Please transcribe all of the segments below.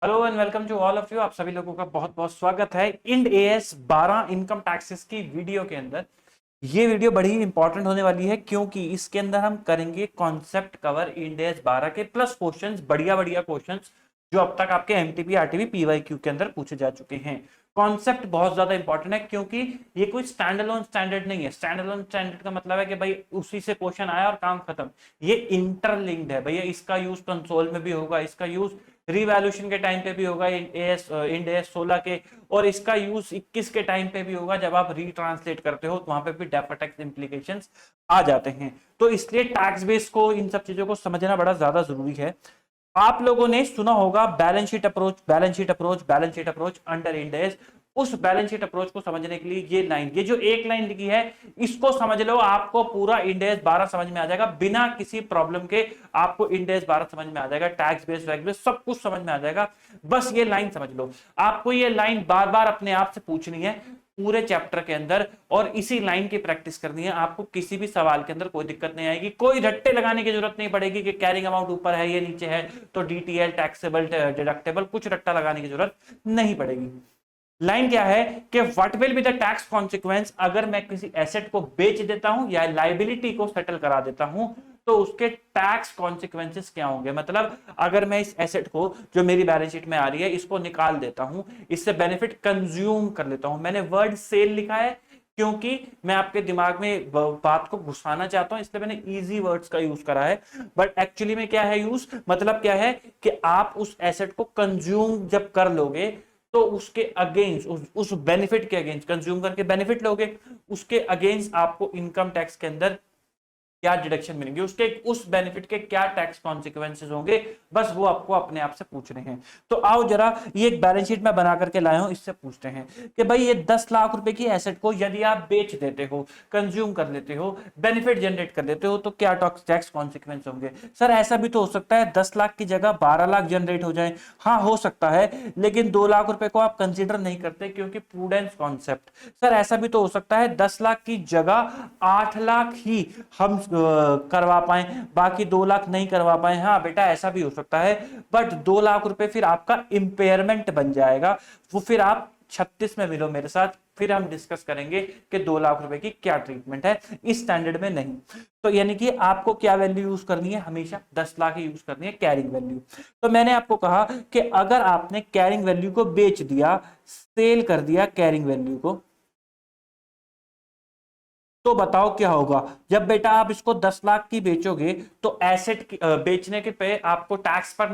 Hello and welcome to all of you. आप सभी लोगों का बहुत बहुत स्वागत है इंड एएस 12 इनकम टैक्सेस की वीडियो के अंदर। ये वीडियो बड़ी ही इंपॉर्टेंट होने वाली है क्योंकि इसके अंदर हम करेंगे कॉन्सेप्ट कवर इंड एएस 12 के प्लस क्वेश्चंस, बढ़िया बढ़िया क्वेश्चंस जो अब तक आपके एमटीपी आरटीपी पीवाईक्यू के अंदर पूछे जा चुके हैं। कॉन्सेप्ट बहुत ज्यादा इंपॉर्टेंट है क्योंकि ये कोई स्टैंड अलोन स्टैंडर्ड नहीं है। स्टैंड अलोन स्टैंडर्ड का मतलब है कि भाई उसी से क्वेश्चन आया और काम खत्म। ये इंटरलिंक्ड है भैया। इसका यूज कंसोल में भी होगा, इसका यूज रिवैल्यूएशन के टाइम पे भी होगा इंड एएस 16 के, और इसका यूज 21 के टाइम पे भी होगा। जब आप रीट्रांसलेट करते हो तो वहां पे भी डेफर्ड टैक्स इंप्लीकेशंस आ जाते हैं। तो इसलिए टैक्स बेस को, इन सब चीजों को समझना बड़ा ज्यादा जरूरी है। आप लोगों ने सुना होगा balance sheet approach, balance sheet approach, balance sheet approach under Ind AS. उस बैलेंस शीट अप्रोच को समझने के लिए ये लाइन, ये जो एक लाइन लिखी है, इसको समझ लो, आपको पूरा इंड एएस 12 समझ में आ जाएगा बिना किसी प्रॉब्लम के। आपको इंड एएस 12 समझ में आ जाएगा, टैक्स बेस, वैक्स बेस सब कुछ समझ में आ जाएगा। बस ये लाइन समझ लो। आपको ये लाइन बार बार अपने आप से पूछनी है पूरे चैप्टर के अंदर, और इसी लाइन की प्रैक्टिस करनी है। आपको किसी भी सवाल के अंदर कोई दिक्कत नहीं आएगी, कोई रट्टे लगाने की जरूरत नहीं पड़ेगी कि कैरिंग अमाउंट ऊपर है ये नीचे है तो डीटीएल, टैक्सेबल, डिडक्टेबल, कुछ रट्टा लगाने की जरूरत नहीं पड़ेगी। लाइन क्या है कि what will be the tax consequence अगर मैं किसी एसेट को बेच देता हूं या लाइबिलिटी को सेटल करा देता हूं, तो उसके टैक्स कॉन्सिक्वेंसेस क्या होंगे। मतलब अगर मैं इस एसेट को, जो मेरी बैलेंस शीट में आ रही है, इसको निकाल देता हूं, इससे बेनिफिट कंज्यूम कर लेता हूं। मैंने वर्ड सेल लिखा है क्योंकि मैं आपके दिमाग में बात को घुसाना चाहता हूं, इसलिए मैंने इजी वर्ड्स का यूज करा है। बट एक्चुअली में क्या है यूज, मतलब क्या है कि आप उस एसेट को कंज्यूम जब कर लोगे तो उसके अगेंस्ट, उस बेनिफिट के अगेंस्ट, कंज्यूम करके बेनिफिट लोगे, उसके अगेंस्ट आपको इनकम टैक्स के अंदर क्या डिडक्शन मिलेंगे, उसके उस बेनिफिट के क्या टैक्स कॉन्सिक्वेंसेस होंगे, बस वो आपको अपने आप से पूछ रहे हैं। तो आओ जरा, ये एक बैलेंस शीट में बना करके लाया हूं, इससे पूछते हैं कि भाई ये 10 लाख रुपए की एसेट को यदि आप बेच देते हो, कंज्यूम कर लेते हो, बेनिफिट जनरेट कर देते हो, तो क्या टैक्स कॉन्सिक्वेंस होंगे। सर ऐसा भी तो हो सकता है 10 लाख की जगह 12 लाख जनरेट हो जाए। हाँ हो सकता है, लेकिन 2 लाख रुपए को आप कंसिडर नहीं करते क्योंकि प्रूडेंस कॉन्सेप्ट। सर ऐसा भी तो हो सकता है 10 लाख की जगह 8 लाख ही हम करवा पाए, बाकी 2 लाख नहीं करवा पाए। हाँ बेटा ऐसा भी हो सकता है, बट 2 लाख रुपए फिर आपका इंपेयरमेंट बन जाएगा। वो फिर आप 36 में मिलो मेरे साथ, फिर हम डिस्कस करेंगे कि 2 लाख रुपए की क्या ट्रीटमेंट है, इस स्टैंडर्ड में नहीं। तो यानी कि आपको क्या वैल्यू यूज करनी है, हमेशा 10 लाख ही यूज करनी है, कैरिंग वैल्यू। तो मैंने आपको कहा कि अगर आपने कैरिंग वैल्यू को बेच दिया, सेल कर दिया कैरिंग वैल्यू को, तो बताओ क्या होगा। जब बेटा आप इसको 10 लाख की बेचोगे तो एसेट बेचने के पे आपको टैक्स पर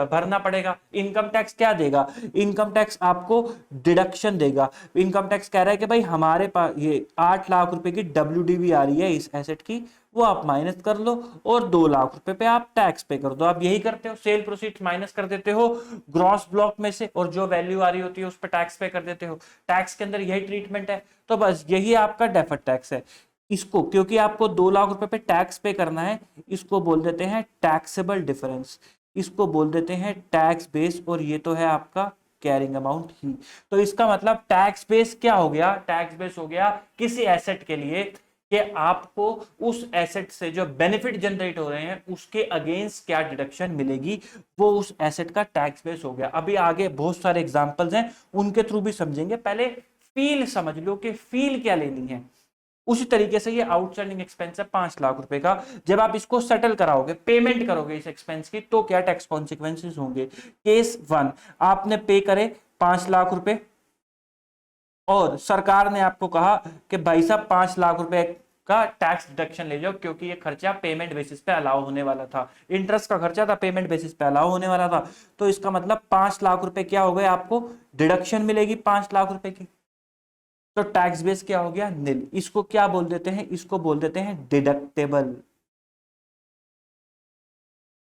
भरना पड़ेगा। इनकम टैक्स क्या देगा, इनकम टैक्स आपको डिडक्शन देगा। इनकम टैक्स कह रहा है कि भाई हमारे पास ये 8 लाख रुपए की डब्ल्यूडीवी आ रही है इस एसेट की, वो आप माइनस कर लो और 2 लाख रुपए पे आप टैक्स पे कर दो। आप यही करते हो, सेल प्रोसीड्स माइनस कर देते हो ग्रॉस ब्लॉक में से, और जो वैल्यू आ रही होती है उस पर टैक्स पे कर देते हो। टैक्स के अंदर यही ट्रीटमेंट है। तो बस यही आपका डेफर्ड टैक्स है। इसको, क्योंकि आपको 2 लाख रुपए पे टैक्स पे करना है, इसको बोल देते हैं टैक्सेबल डिफरेंस, इसको बोल देते हैं टैक्स बेस, और ये तो है आपका कैरिंग अमाउंट ही। तो इसका मतलब टैक्स बेस क्या हो गया, टैक्स बेस हो गया किसी एसेट के लिए कि आपको उस एसेट से जो बेनिफिट जनरेट हो रहे हैं उसके अगेंस्ट क्या डिडक्शन मिलेगी, वो उस एसेट का टैक्स बेस हो गया। अभी आगे बहुत सारे एग्जांपल्स हैं, उनके थ्रू भी समझेंगे। पहले फील समझ लो कि फील क्या लेनी है। उसी तरीके से ये आउटस्टैंडिंग एक्सपेंस है 5 लाख रुपए का, जब आप इसको सेटल कराओगे, पेमेंट करोगे इस एक्सपेंस की, तो क्या टैक्स कॉन्सिक्वेंसेस होंगे। केस 1, आपने पे करे 5 लाख रुपए और सरकार ने आपको कहा कि भाई साहब 5 लाख रुपए का टैक्स डिडक्शन ले जाओ क्योंकि ये खर्चा पेमेंट बेसिस पे अलाउ होने वाला था, इंटरेस्ट का खर्चा था, पेमेंट बेसिस पे अलाउ होने वाला था। तो इसका मतलब 5 लाख रुपए क्या हो गए, आपको डिडक्शन मिलेगी 5 लाख रुपए की। तो टैक्स बेस क्या हो गया, नील। इसको क्या बोल देते हैं, इसको बोल देते हैं डिडक्टेबल।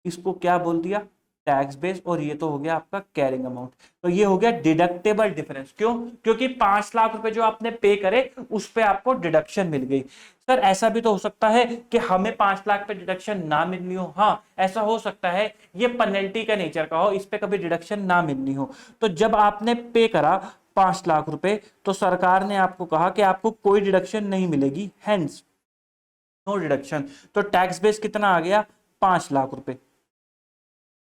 इसको क्या बोल दिया, टैक्स बेस, और ये तो हो गया आपका कैरिंग अमाउंट। तो ये हो गया डिडक्टेबल डिफरेंस। क्यों, क्योंकि 5 लाख रुपए जो आपने पे करे उस पे आपको डिडक्शन मिल गई। सर ऐसा भी तो हो सकता है कि हमें 5 लाख पे डिडक्शन ना मिलनी हो। हाँ ऐसा हो सकता है, ये पेनल्टी का नेचर का हो, इस पे कभी डिडक्शन ना मिलनी हो। तो जब आपने पे करा 5 लाख रुपए, तो सरकार ने आपको कहा कि आपको कोई डिडक्शन नहीं मिलेगी, हेंस नो डिडक्शन। तो टैक्स बेस कितना आ गया, 5 लाख रुपए।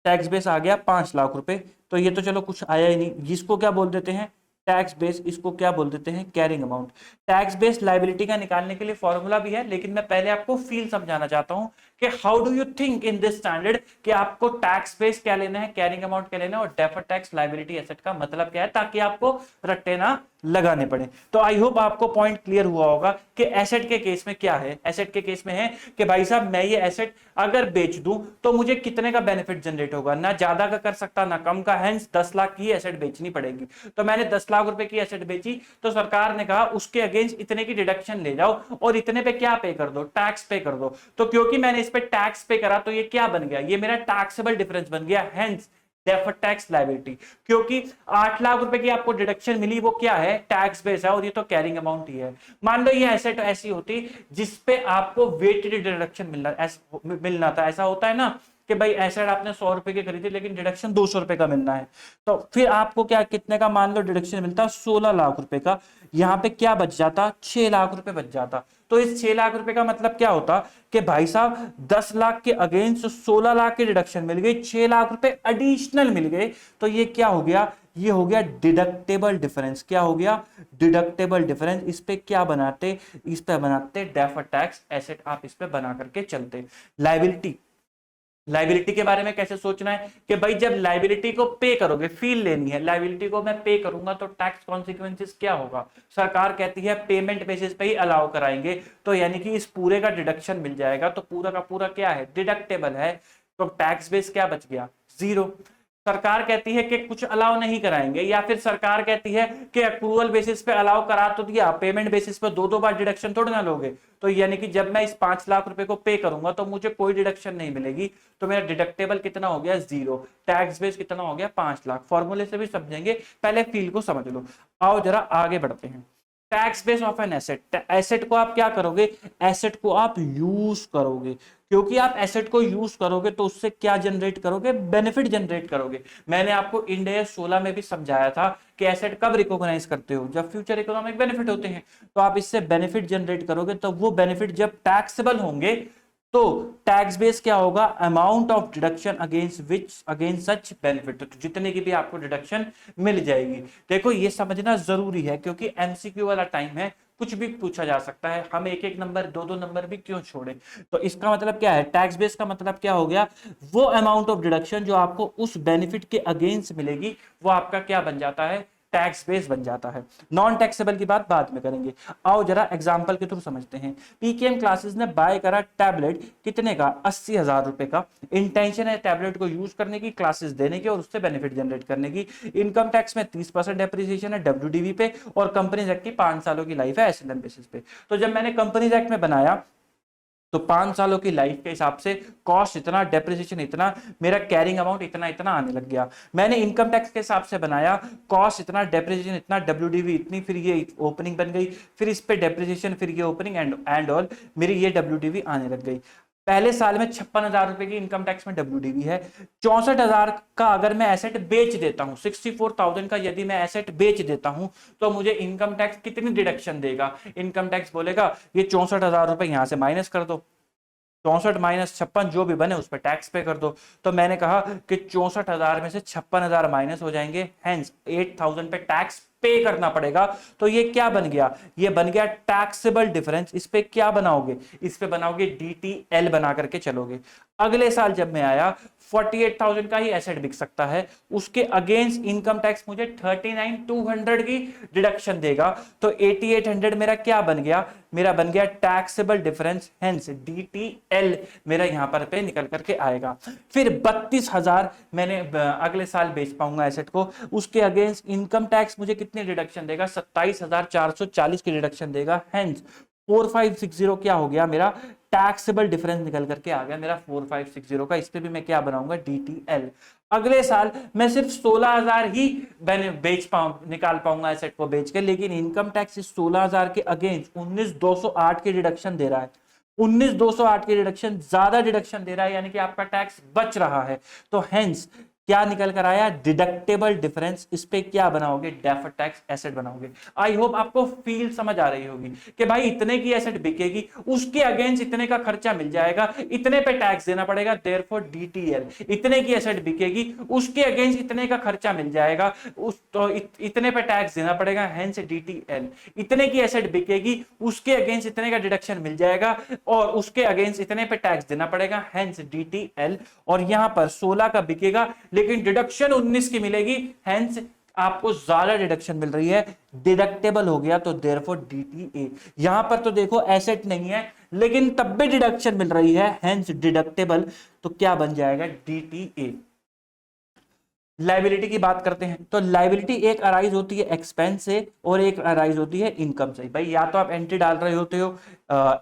टैक्स बेस आ गया 5 लाख रुपए। तो ये तो चलो कुछ आया ही नहीं। इसको क्या बोल देते हैं, टैक्स बेस, इसको क्या बोल देते हैं, carrying amount. Tax based liability का निकालने के लिए फॉर्मूला भी है, लेकिन मैं पहले आपको फील समझाना चाहता हूं कि how do you think in this standard कि आपको टैक्स बेस क्या लेना है, कैरिंग अमाउंट क्या लेना है, और डेफर्ड टैक्स लायबिलिटी एसेट का मतलब क्या है, ताकि आपको रट्टे ना लगाने पड़े। तो आई होप आपको पॉइंट क्लियर हुआ होगा कि एसेट के केस में क्या है। एसेट के केस में है कि भाई साहब मैं ये एसेट अगर बेच दूं तो मुझे कितने का बेनिफिट जनरेट होगा, ना ज्यादा का कर सकता ना कम का, हेंस 10 लाख की एसेट बेचनी पड़ेगी। तो मैंने 10 लाख रुपए की एसेट बेची, तो सरकार ने कहा उसके अगेंस्ट इतने की डिडक्शन ले जाओ और इतने पे क्या पे कर दो, टैक्स पे कर दो। तो क्योंकि मैंने इस पे टैक्स पे करा तो ये क्या बन गया, ये मेरा टैक्सेबल डिफरेंस बन गया, हेंस डेफर्ड टैक्स लायबिलिटी। क्योंकि 8 लाख रुपए की आपको डिडक्शन मिली, वो क्या है, टैक्स बेस है, और ये तो कैरिंग अमाउंट ही है। मान लो ये एसेट ऐसी होती जिसपे आपको वेटेड डिडक्शन मिलना था। ऐसा होता है ना कि भाई एसेट आपने 100 रुपए की खरीदी लेकिन डिडक्शन 200 रुपए का मिलना है, तो फिर आपको क्या कितने का मान लो डिडक्शन मिलता, 16 लाख रुपए का। यहां पे क्या बच जाता, 6 लाख रुपए बच जाता। तो इस 6 लाख रुपए का मतलब क्या होता कि भाई साहब 10 लाख के अगेंस्ट 16 लाख की डिडक्शन मिल गई, 6 लाख रुपए एडिशनल मिल गए। तो ये क्या हो गया, ये हो गया डिडक्टेबल डिफरेंस। क्या हो गया, डिडक्टेबल डिफरेंस। इस पे क्या बनाते, इस पे बनाते डेफर्ड टैक्स एसेट, आप इस पे बना करके चलते। लायबिलिटी, लाइबिलिटी के बारे में कैसे सोचना है कि भाई जब लाइबिलिटी को पे करोगे, फील लेनी है, लाइबिलिटी को मैं पे करूंगा तो टैक्स कॉन्सिक्वेंसेस क्या होगा। सरकार कहती है पेमेंट बेसिस पे ही अलाउ कराएंगे, तो यानी कि इस पूरे का डिडक्शन मिल जाएगा, तो पूरा का पूरा क्या है, डिडक्टेबल है। तो टैक्स बेस क्या बच गया, जीरो। सरकार कहती है कि कुछ अलाउ नहीं कराएंगे, या फिर सरकार कहती है कि अक्रूवल बेसिस पे अलाउ करा तो दिया, पेमेंट बेसिस पे दो दो बार डिडक्शन थोड़ी ना लोगे। तो यानी कि जब मैं इस 5 लाख रुपए को पे करूंगा तो मुझे कोई डिडक्शन नहीं मिलेगी, तो मेरा डिडक्टेबल कितना हो गया, जीरो। टैक्स बेस कितना हो गया, 5 लाख। फॉर्मूले से भी समझेंगे, पहले फील को समझ लो। आओ जरा आगे बढ़ते हैं। Tax base of an asset, asset को आप क्या करोगे, एसेट को आप यूज करोगे। क्योंकि आप एसेट को यूज करोगे तो उससे क्या जनरेट करोगे, बेनिफिट जनरेट करोगे। मैंने आपको इंड AS 16 में भी समझाया था कि एसेट कब रिकॉग्नाइज करते हो, जब फ्यूचर इकोनॉमिक बेनिफिट होते हैं। तो आप इससे बेनिफिट जनरेट करोगे, तो वो बेनिफिट जब टैक्सेबल होंगे तो टैक्स बेस क्या होगा, amount of deduction against such benefit. तो जितने की भी आपको डिडक्शन मिल जाएगी। देखो ये समझना जरूरी है क्योंकि एमसीक्यू वाला टाइम है, कुछ भी पूछा जा सकता है, हम एक एक नंबर दो दो नंबर भी क्यों छोड़े। तो इसका मतलब क्या है, टैक्स बेस का मतलब क्या हो गया, वो अमाउंट ऑफ डिडक्शन जो आपको उस बेनिफिट के अगेंस्ट मिलेगी, वो आपका क्या बन जाता है, टैक्स बेस बन जाता है। नॉन टैक्सेबल की बात बाद में करेंगे। आओ जरा एग्जांपल के थ्रू समझते हैं। पीकेएम क्लासेस ने बाय करा टैबलेट, कितने का, 80,000 रुपए का। इंटेंशन है टैबलेट को यूज करने की, क्लासेस देने की और उससे बेनिफिट जनरेट करने की। इनकम टैक्स में 30% डेप्रिसिएशन है WDV पे, और कंपनीज एक्ट की 5 सालों की लाइफ है SLM बेसिस पे। तो जब मैंने कंपनीज एक्ट में बनाया तो 5 सालों की लाइफ के हिसाब से कॉस्ट इतना, डेप्रिसिएशन इतना, मेरा कैरिंग अमाउंट इतना इतना आने लग गया। मैंने इनकम टैक्स के हिसाब से बनाया, कॉस्ट इतना, डेप्रिसिएशन इतना, WDV इतनी, फिर ये ओपनिंग बन गई, फिर इस पे डेप्रिसिएशन, फिर ये ओपनिंग एंड ऑल, मेरी ये WDV आने लग गई। पहले साल में 56,000 रुपए की इनकम टैक्स में WDV है। 64,000 का अगर मैं एसेट बेच देता हूं, 64,000 का यदि मैं एसेट बेच देता हूं, तो मुझे इनकम टैक्स कितनी डिडक्शन देगा, इनकम टैक्स बोलेगा ये 64,000 रुपए यहां से माइनस कर दो, 64 माइनस 56 जो भी बने उस पर टैक्स पे कर दो। तो मैंने कहा कि 64,000 में से 56,000 माइनस हो जाएंगे, हेंस 8,000 पे टैक्स पे करना पड़ेगा। तो ये क्या बन गया, ये बन गया टैक्सेबल डिफरेंस। इस पे क्या बनाओगे, इस पे बनाओगे DTL बना करके चलोगे। अगले साल जब मैं आया, 48,000 का ही एसेट बिक सकता है, उसके अगेंस्ट इनकम टैक्स मुझे 39,200 की डिडक्शन देगा। तो 8,800 मेरा क्या बन गया, मेरा बन गया टैक्सेबल डिफरेंस, हेंस DTL मेरा यहां पर पे निकल करके आएगा। फिर 32,000 मैंने अगले साल बेच पाऊंगा एसेट को, उसके अगेंस्ट इनकम टैक्स मुझे कितने डिडक्शन देगा, 27,440 की डिडक्शन देगा, हेंस 4560 क्या हो गया, मेरा टैक्सेबल डिफरेंस निकल करके आ गया मेरा 4560 का। इस पे भी मैं क्या बनाऊंगा, DTL। अगले साल मैं सिर्फ 16,000 ही निकाल पाऊंगा एसेट को बेच के, लेकिन इनकम टैक्स इस 16,000 के अगेंस्ट 19,208 की डिडक्शन दे रहा है। 19,208 की डिडक्शन ज्यादा डिडक्शन दे रहा है, यानी कि आपका टैक्स बच रहा है। तो हेंस क्या निकल कर आया, डिडक्टेबल डिफरेंस। इस पे क्या बनाओगे, डेफर्ड टैक्स एसेट बनाओगे। आई होप आपको फील समझ आ रही होगी कि भाई इतने की एसेट बिकेगी, उसके अगेंस्ट इतने का खर्चा मिल जाएगा, इतने पे टैक्स देना पड़ेगा, देयरफॉर डीटीएल। इतने की एसेट बिकेगी, उसके अगेंस्ट इतने का खर्चा मिल जाएगा, उस तो इतने पे टैक्स देना पड़ेगा, हेंस डीटीएल। इतने की एसेट बिकेगी, उसके अगेंस्ट इतने का डिडक्शन मिल जाएगा और उसके अगेंस्ट इतने पे टैक्स देना पड़ेगा, हेंस डीटीएल। और यहां पर 16 का बिकेगा लेकिन डिडक्शन 19 की मिलेगी, हेंस आपको ज्यादा डिडक्शन मिल रही है, डिडक्टेबल हो गया, तो देयरफॉर डीटीए। यहां पर तो देखो एसेट नहीं है लेकिन तब भी डिडक्शन मिल रही है, हेंस डिडक्टेबल, तो क्या बन जाएगा, डीटीए। लाइबिलिटी की बात करते हैं तो लाइबिलिटी एक अराइज होती है एक्सपेंस से और एक अराइज होती है इनकम से। भाई या तो आप एंट्री डाल रहे होते हो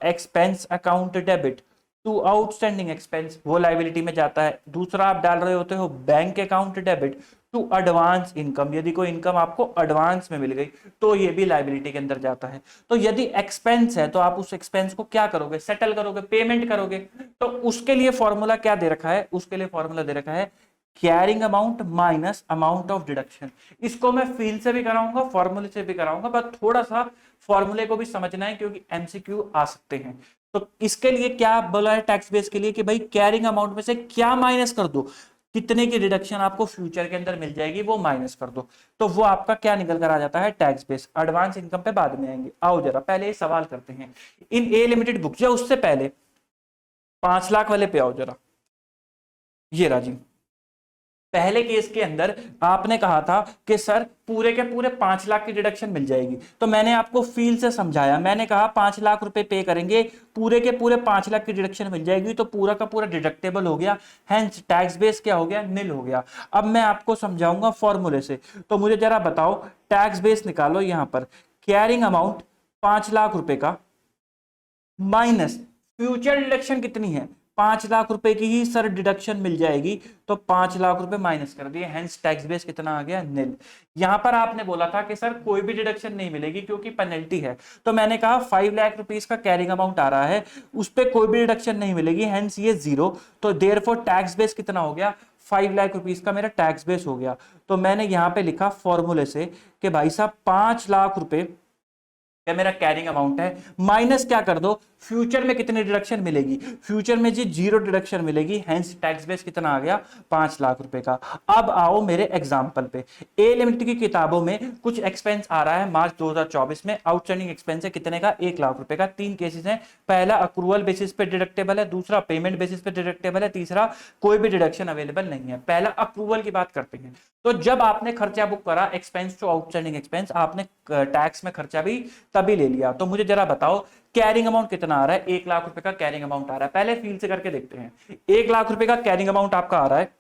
expense account debit to outstanding expense, वो लाइबिलिटी में जाता है। दूसरा आप डाल रहे होते हो bank account debit to advance income, यदि कोई इनकम आपको एडवांस में मिल गई तो ये भी लाइबिलिटी के अंदर जाता है। तो यदि एक्सपेंस है तो आप उस एक्सपेंस को क्या करोगे, सेटल करोगे, पेमेंट करोगे। तो उसके लिए फॉर्मूला क्या दे रखा है, उसके लिए फॉर्मूला दे रखा है carrying amount minus amount of deduction. इसको मैं फील से भी कराऊंगा, फॉर्मूले से भी कराऊंगा, बट थोड़ा सा फॉर्मूले को भी समझना है क्योंकि एमसीक्यू आ सकते हैं। तो इसके लिए क्या बोला है टैक्स बेस के लिए कि भाई कैरिंग अमाउंट में से क्या माइनस कर दो, कितने की डिडक्शन आपको फ्यूचर के अंदर मिल जाएगी वो माइनस कर दो, तो वो आपका क्या निकल कर आ जाता है, टैक्स बेस। एडवांस इनकम पे बाद में आएंगे, आओ जरा पहले ये सवाल करते हैं। इन ए लिमिटेड बुक, या उससे पहले 5 लाख वाले पे आओ जरा। ये राजी, पहले केस के अंदर आपने कहा था कि सर पूरे के पूरे 5 लाख की डिडक्शन मिल जाएगी, तो मैंने आपको फील से समझाया, मैंने कहा 5 लाख रुपए पे करेंगे, पूरे के पूरे 5 लाख की डिडक्शन मिल जाएगी, तो पूरा का पूरा डिडक्टेबल हो गया, हेंस टैक्स बेस क्या हो गया, निल हो गया। अब मैं आपको समझाऊंगा फॉर्मूले से, तो मुझे जरा बताओ, टैक्स बेस निकालो। यहां पर कैरिंग अमाउंट 5 लाख रुपए का माइनस फ्यूचर डिडक्शन कितनी है, 5 लाख रुपए की ही सर डिडक्शन मिल जाएगी, तो 5 लाख रुपए माइनस कर दिए, हेंस टैक्स बेस कितना आ गया, निल। यहां पर आपने बोला था कि सर कोई भी डिडक्शन नहीं मिलेगी क्योंकि पेनल्टी है, तो मैंने कहा 5 लाख रुपीज का कैरिंग अमाउंट आ रहा है, उस पर कोई भी डिडक्शन नहीं मिलेगी, हेंस ये जीरो, तो देयरफॉर टैक्स बेस कितना हो गया, 5 लाख रुपीज का मेरा टैक्स बेस हो गया। तो मैंने यहां पे लिखा फॉर्मूले से कि भाई साहब 5 लाख रुपए क्या मेरा कैरिंग अमाउंट है, माइनस क्या कर दो, फ्यूचर में कितनी डिडक्शन मिलेगी, फ्यूचर में जी जीरो डिडक्शन मिलेगी, हेंस टैक्स बेस कितना आ गया, 5 लाख रुपए का। अब आओ मेरे एग्जांपल पे, ए लिमिटेड की किताबों में कुछ एक्सपेंस आ रहा है मार्च 2024 में, आउटस्टैंडिंग एक्सपेंस है कितने का, 1 लाख रुपए का। 3 केसेस हैं, पहला अक्रूवल बेसिस पे डिडक्टेबल है, दूसरा पेमेंट बेसिस पे डिडक्टेबल है, तीसरा कोई भी डिडक्शन अवेलेबल नहीं है। पहला अक्रूवल की बात करते हैं, तो जब आपने खर्चा बुक करा एक्सपेंस टू आउटस्टैंडिंग एक्सपेंस, आपने टैक्स में खर्चा भी तभी ले लिया। तो मुझे जरा बताओ कैरिंग अमाउंट कितना आ रहा है, 1 लाख रुपए का कैरिंग अमाउंट आ रहा है, पहले फील से करके देखते हैं। 1 लाख रुपए का कैरिंग अमाउंट आपका आ रहा है,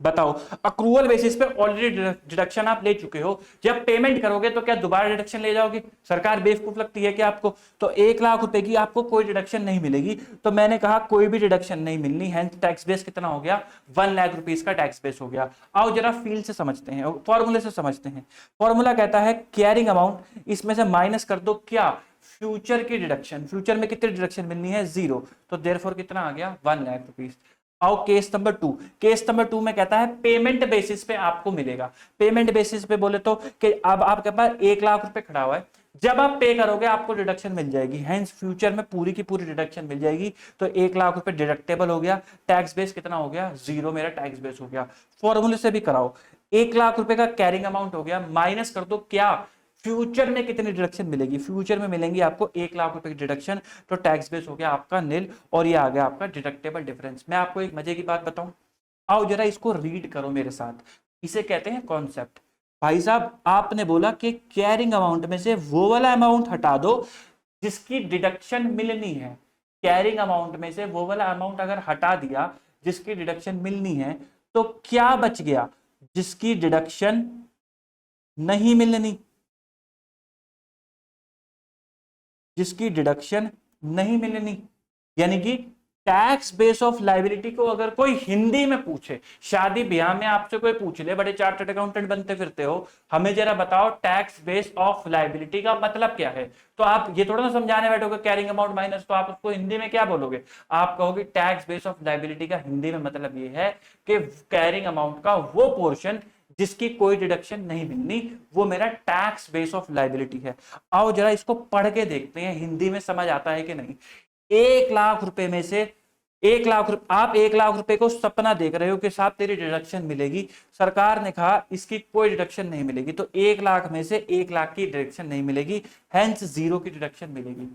बताओ अक्रूवल बेसिस पे ऑलरेडी डिडक्शन आप ले चुके हो, जब पेमेंट करोगे तो क्या दोबारा डिडक्शन ले जाओगे, सरकार बेवकूफ लगती है क्या आपको। तो 1 लाख रुपए की आपको कोई डिडक्शन नहीं मिलेगी, तो मैंने कहा कोई भी डिडक्शन नहीं मिलनी, हेंस टैक्स बेस कितना हो गया, 1 लाख रुपीज का टैक्स बेस हो गया। आओ जरा फील से समझते हैं, फॉर्मूले से समझते हैं। फॉर्मूला कहता है कैरिंग अमाउंट, इसमें से माइनस कर दो क्या, फ्यूचर की डिडक्शन, फ्यूचर में कितनी डिडक्शन मिलनी है, जीरो, तो देयरफॉर कितना आ गया, 1 लाख रुपीज। आओ केस नंबर 2, केस नंबर 2 में कहता है पेमेंट बेसिस पे आपको मिलेगा। पेमेंट बेसिस पे बोले तो कि अब आपके पास 1 लाख रुपए खड़ा हुआ है, जब आप पे करोगे आपको डिडक्शन मिल जाएगी, हेंस फ्यूचर में पूरी की पूरी डिडक्शन मिल जाएगी, तो 1 लाख रुपए डिडक्टेबल हो गया, टैक्स बेस कितना हो गया, जीरो मेरा टैक्स बेस हो गया। फॉर्मूले से भी कराओ, 1 लाख रुपए का कैरिंग अमाउंट हो गया, माइनस कर दो क्या, फ्यूचर में कितनी डिडक्शन मिलेगी, फ्यूचर में मिलेंगी आपको 1 लाख रुपए की डिडक्शन, तो टैक्स बेस हो गया आपका निल, और ये आ गया आपका डिडक्टेबल डिफरेंस। मैं आपको एक मजे की बात बताऊं, आओ जरा इसको रीड करो मेरे साथ, इसे कहते हैं कॉन्सेप्ट। भाई साहब आपने बोला कि कैरिंग अमाउंट में से वो वाला अमाउंट हटा दो जिसकी डिडक्शन मिलनी है, कैरिंग अमाउंट में से वो वाला अमाउंट अगर हटा दिया जिसकी डिडक्शन मिलनी है, तो क्या बच गया, जिसकी डिडक्शन नहीं मिलनी, जिसकी डिडक्शन नहीं मिलनी, यानी कि टैक्स बेस ऑफ लाइबिलिटी को अगर कोई हिंदी में पूछे, शादी ब्याह में आपसे कोई पूछ ले, बड़े चार्टर्ड अकाउंटेंट बनते फिरते हो, हमें जरा बताओ टैक्स बेस ऑफ लाइबिलिटी का मतलब क्या है, तो आप ये थोड़ा ना समझाने बैठोगे कैरिंग अमाउंट माइनस, तो आप उसको हिंदी में क्या बोलोगे, आप कहोगे टैक्स बेस ऑफ लाइबिलिटी का हिंदी में मतलब ये है कि कैरिंग अमाउंट का वो पोर्शन जिसकी कोई डिडक्शन नहीं मिलनी, वो मेरा टैक्स बेस ऑफ लाइबिलिटी है। आओ जरा इसको पढ़ के देखते हैं हिंदी में समझ आता है कि नहीं। 1 लाख रुपए में से 1 लाख आप 1 लाख रुपए को सपना देख रहे हो कि साहब तेरी डिडक्शन मिलेगी, सरकार ने कहा इसकी कोई डिडक्शन नहीं मिलेगी, तो 1 लाख में से 1 लाख की डिडक्शन नहीं मिलेगी, हेंस 0 की डिडक्शन मिलेगी।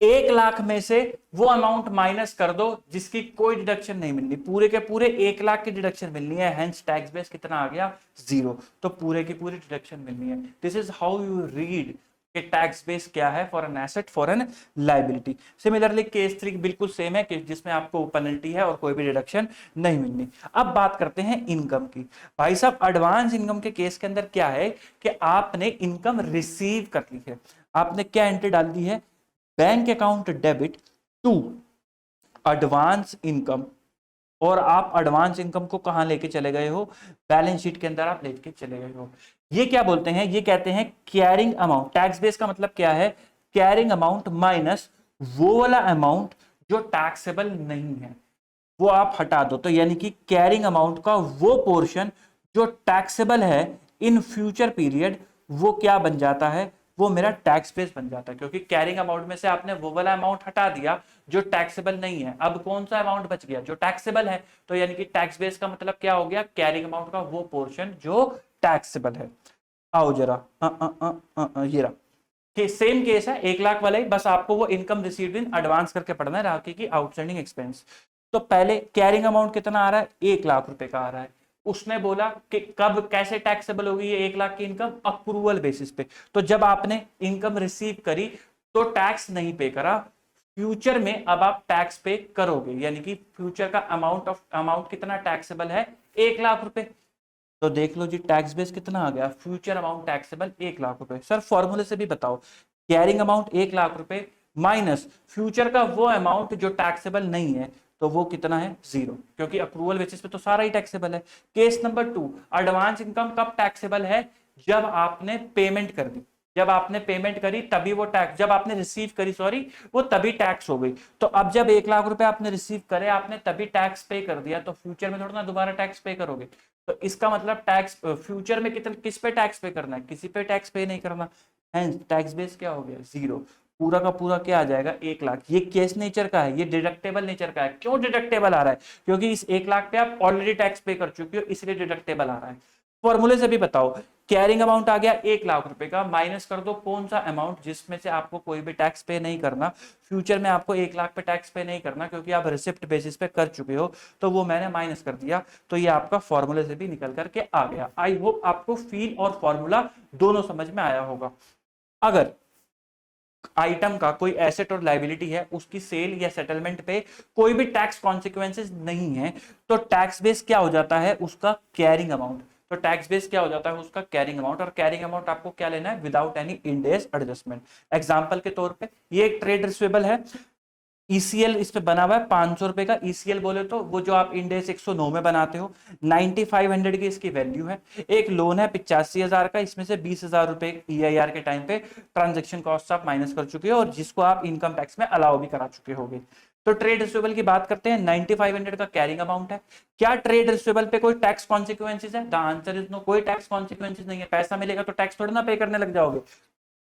1 लाख में से वो अमाउंट माइनस कर दो जिसकी कोई डिडक्शन नहीं मिलनी, पूरे के पूरे 1 लाख की डिडक्शन मिलनी है, हेंस टैक्स बेस कितना आ गया 0, तो पूरे की पूरी डिडक्शन मिलनी है। This is how you read कि टैक्स बेस क्या है for an asset for an liability. Similarly case 3 बिल्कुल सेम है कि जिसमें आपको पेनल्टी है और कोई भी डिडक्शन नहीं मिलनी। अब बात करते हैं इनकम की। भाई साहब एडवांस इनकम के केस के अंदर क्या है कि आपने इनकम रिसीव कर ली है, आपने क्या एंट्री डाल दी है, bank account debit to advance income, और आप एडवांस इनकम को कहां लेके चले गए हो, बैलेंस शीट के अंदर आप लेके चले गए हो। ये क्या बोलते हैं, ये कहते हैं कैरिंग अमाउंट। टैक्स बेस का मतलब क्या है, कैरिंग अमाउंट माइनस वो वाला अमाउंट जो टैक्सेबल नहीं है, वो आप हटा दो, तो यानी कि कैरिंग अमाउंट का वो पोर्शन जो टैक्सेबल है इन फ्यूचर पीरियड, वो क्या बन जाता है, वो मेरा टैक्स बेस बन जाता है, क्योंकि कैरिंग अमाउंट में से आपने वो वाला अमाउंट हटा दिया जो टैक्सेबल नहीं है, अब कौन सा अमाउंट बच गया जो टैक्सेबल है, तो यानी कि टैक्स बेस का मतलब क्या हो गया, कैरिंग अमाउंट का वो पोर्शन जो टैक्सेबल है। आओ जरा ये रहा कि सेम केस है 1 लाख वाला ही, बस आपको वो इनकम रिसीव्ड इन एडवांस करके पढ़ना है, राखी की आउटस्टैंडिंग एक्सपेंस। तो पहले कैरिंग अमाउंट कितना आ रहा है, 1 लाख रुपए का आ रहा है, उसने बोला कि कब कैसे टैक्सेबल होगी ये 1 लाख की इनकम, अप्रूवल बेसिस पे। तो जब आपने इनकम रिसीव करी तो टैक्स नहीं पे करा, फ्यूचर में अब आप टैक्स पे करोगे, यानी कि फ्यूचर का अमाउंट कितना टैक्सेबल है, 1 लाख रुपए। तो देख लो जी टैक्स बेस कितना आ गया, फ्यूचर अमाउंट टैक्सेबल 1 लाख रुपए। सर फॉर्मूले से भी बताओ, कैरिंग अमाउंट 1 लाख रुपए माइनस फ्यूचर का वो अमाउंट जो टैक्सेबल नहीं है, तो वो कितना है 0, क्योंकि अप्रूवल बेसिस पे तो सारा ही टैक्सेबल है। केस नंबर 2, एडवांस इनकम कब टैक्सेबल है, जब आपने पेमेंट कर दी, जब आपने पेमेंट करी तभी वो टैक्स, जब आपने रिसीव करी सॉरी, वो तभी टैक्स हो गई। तो अब जब 1 लाख रुपए आपने रिसीव करे, आपने तभी टैक्स पे कर दिया, तो फ्यूचर में थोड़ा ना दोबारा टैक्स पे करोगे, तो इसका मतलब टैक्स फ्यूचर में किस पे टैक्स पे करना है, किसी पे टैक्स पे नहीं करना, हेंस टैक्स बेस क्या हो गया 0, पूरा का पूरा क्या आ जाएगा 1 लाख। ये केस नेचर का है, ये डिडक्टेबल नेचर का है। क्यों डिडक्टेबल आ रहा है, क्योंकि इस 1 लाख पे आप ऑलरेडी टैक्स पे कर चुके हो, इसलिए डिडक्टेबल आ रहा है। फॉर्मूले से भी बताओ, कैरिंग अमाउंट आ गया 1 लाख रुपए का, माइनस कर दो कौन सा अमाउंट जिसमें से आपको कोई भी टैक्स पे नहीं करना, फ्यूचर में आपको 1 लाख पे टैक्स पे नहीं करना क्योंकि आप रिसिप्ट बेसिस पे कर चुके हो, तो वो मैंने माइनस कर दिया, तो ये आपका फॉर्मूले से भी निकल करके आ गया। आई होप आपको फील और फॉर्मूला दोनों समझ में आया होगा। अगर आइटम का कोई एसेट और लाइबिलिटी है, उसकी सेल या सेटलमेंट पे कोई भी टैक्स कॉन्सिक्वेंसेज नहीं है, तो टैक्स बेस क्या हो जाता है उसका, कैरिंग अमाउंट। तो टैक्स बेस क्या हो जाता है उसका, कैरिंग अमाउंट, और कैरिंग अमाउंट आपको क्या लेना है, without any Ind AS adjustment. Example के तौर पे ये एक ट्रेड रिसीवेबल है, ईसीएल इस पे बना हुआ है 500 रुपए का, ईसीएल बोले तो वो जो आप इंडेस 109 में बनाते हो, 9500 की इसकी वैल्यू है। एक लोन है 85,000 का, इसमें से 20,000 रुपए ईआईआर के टाइम पे ट्रांजेक्शन कॉस्ट आप माइनस कर चुके हो, और जिसको आप इनकम टैक्स में अलाउ भी करा चुके होगे। तो ट्रेड रिसीवेबल की बात करते हैं, 9500 का कैरिंग अमाउंट है। क्या ट्रेड रिसीवेबल पे कोई टैक्स कॉन्सिक्वेंसेज है, द आंसर इज नो, कोई टैक्स कॉन्सिक्वेंसेज नहीं है। पैसा मिलेगा तो टैक्स थोड़ी ना पे करने लग जाओगे,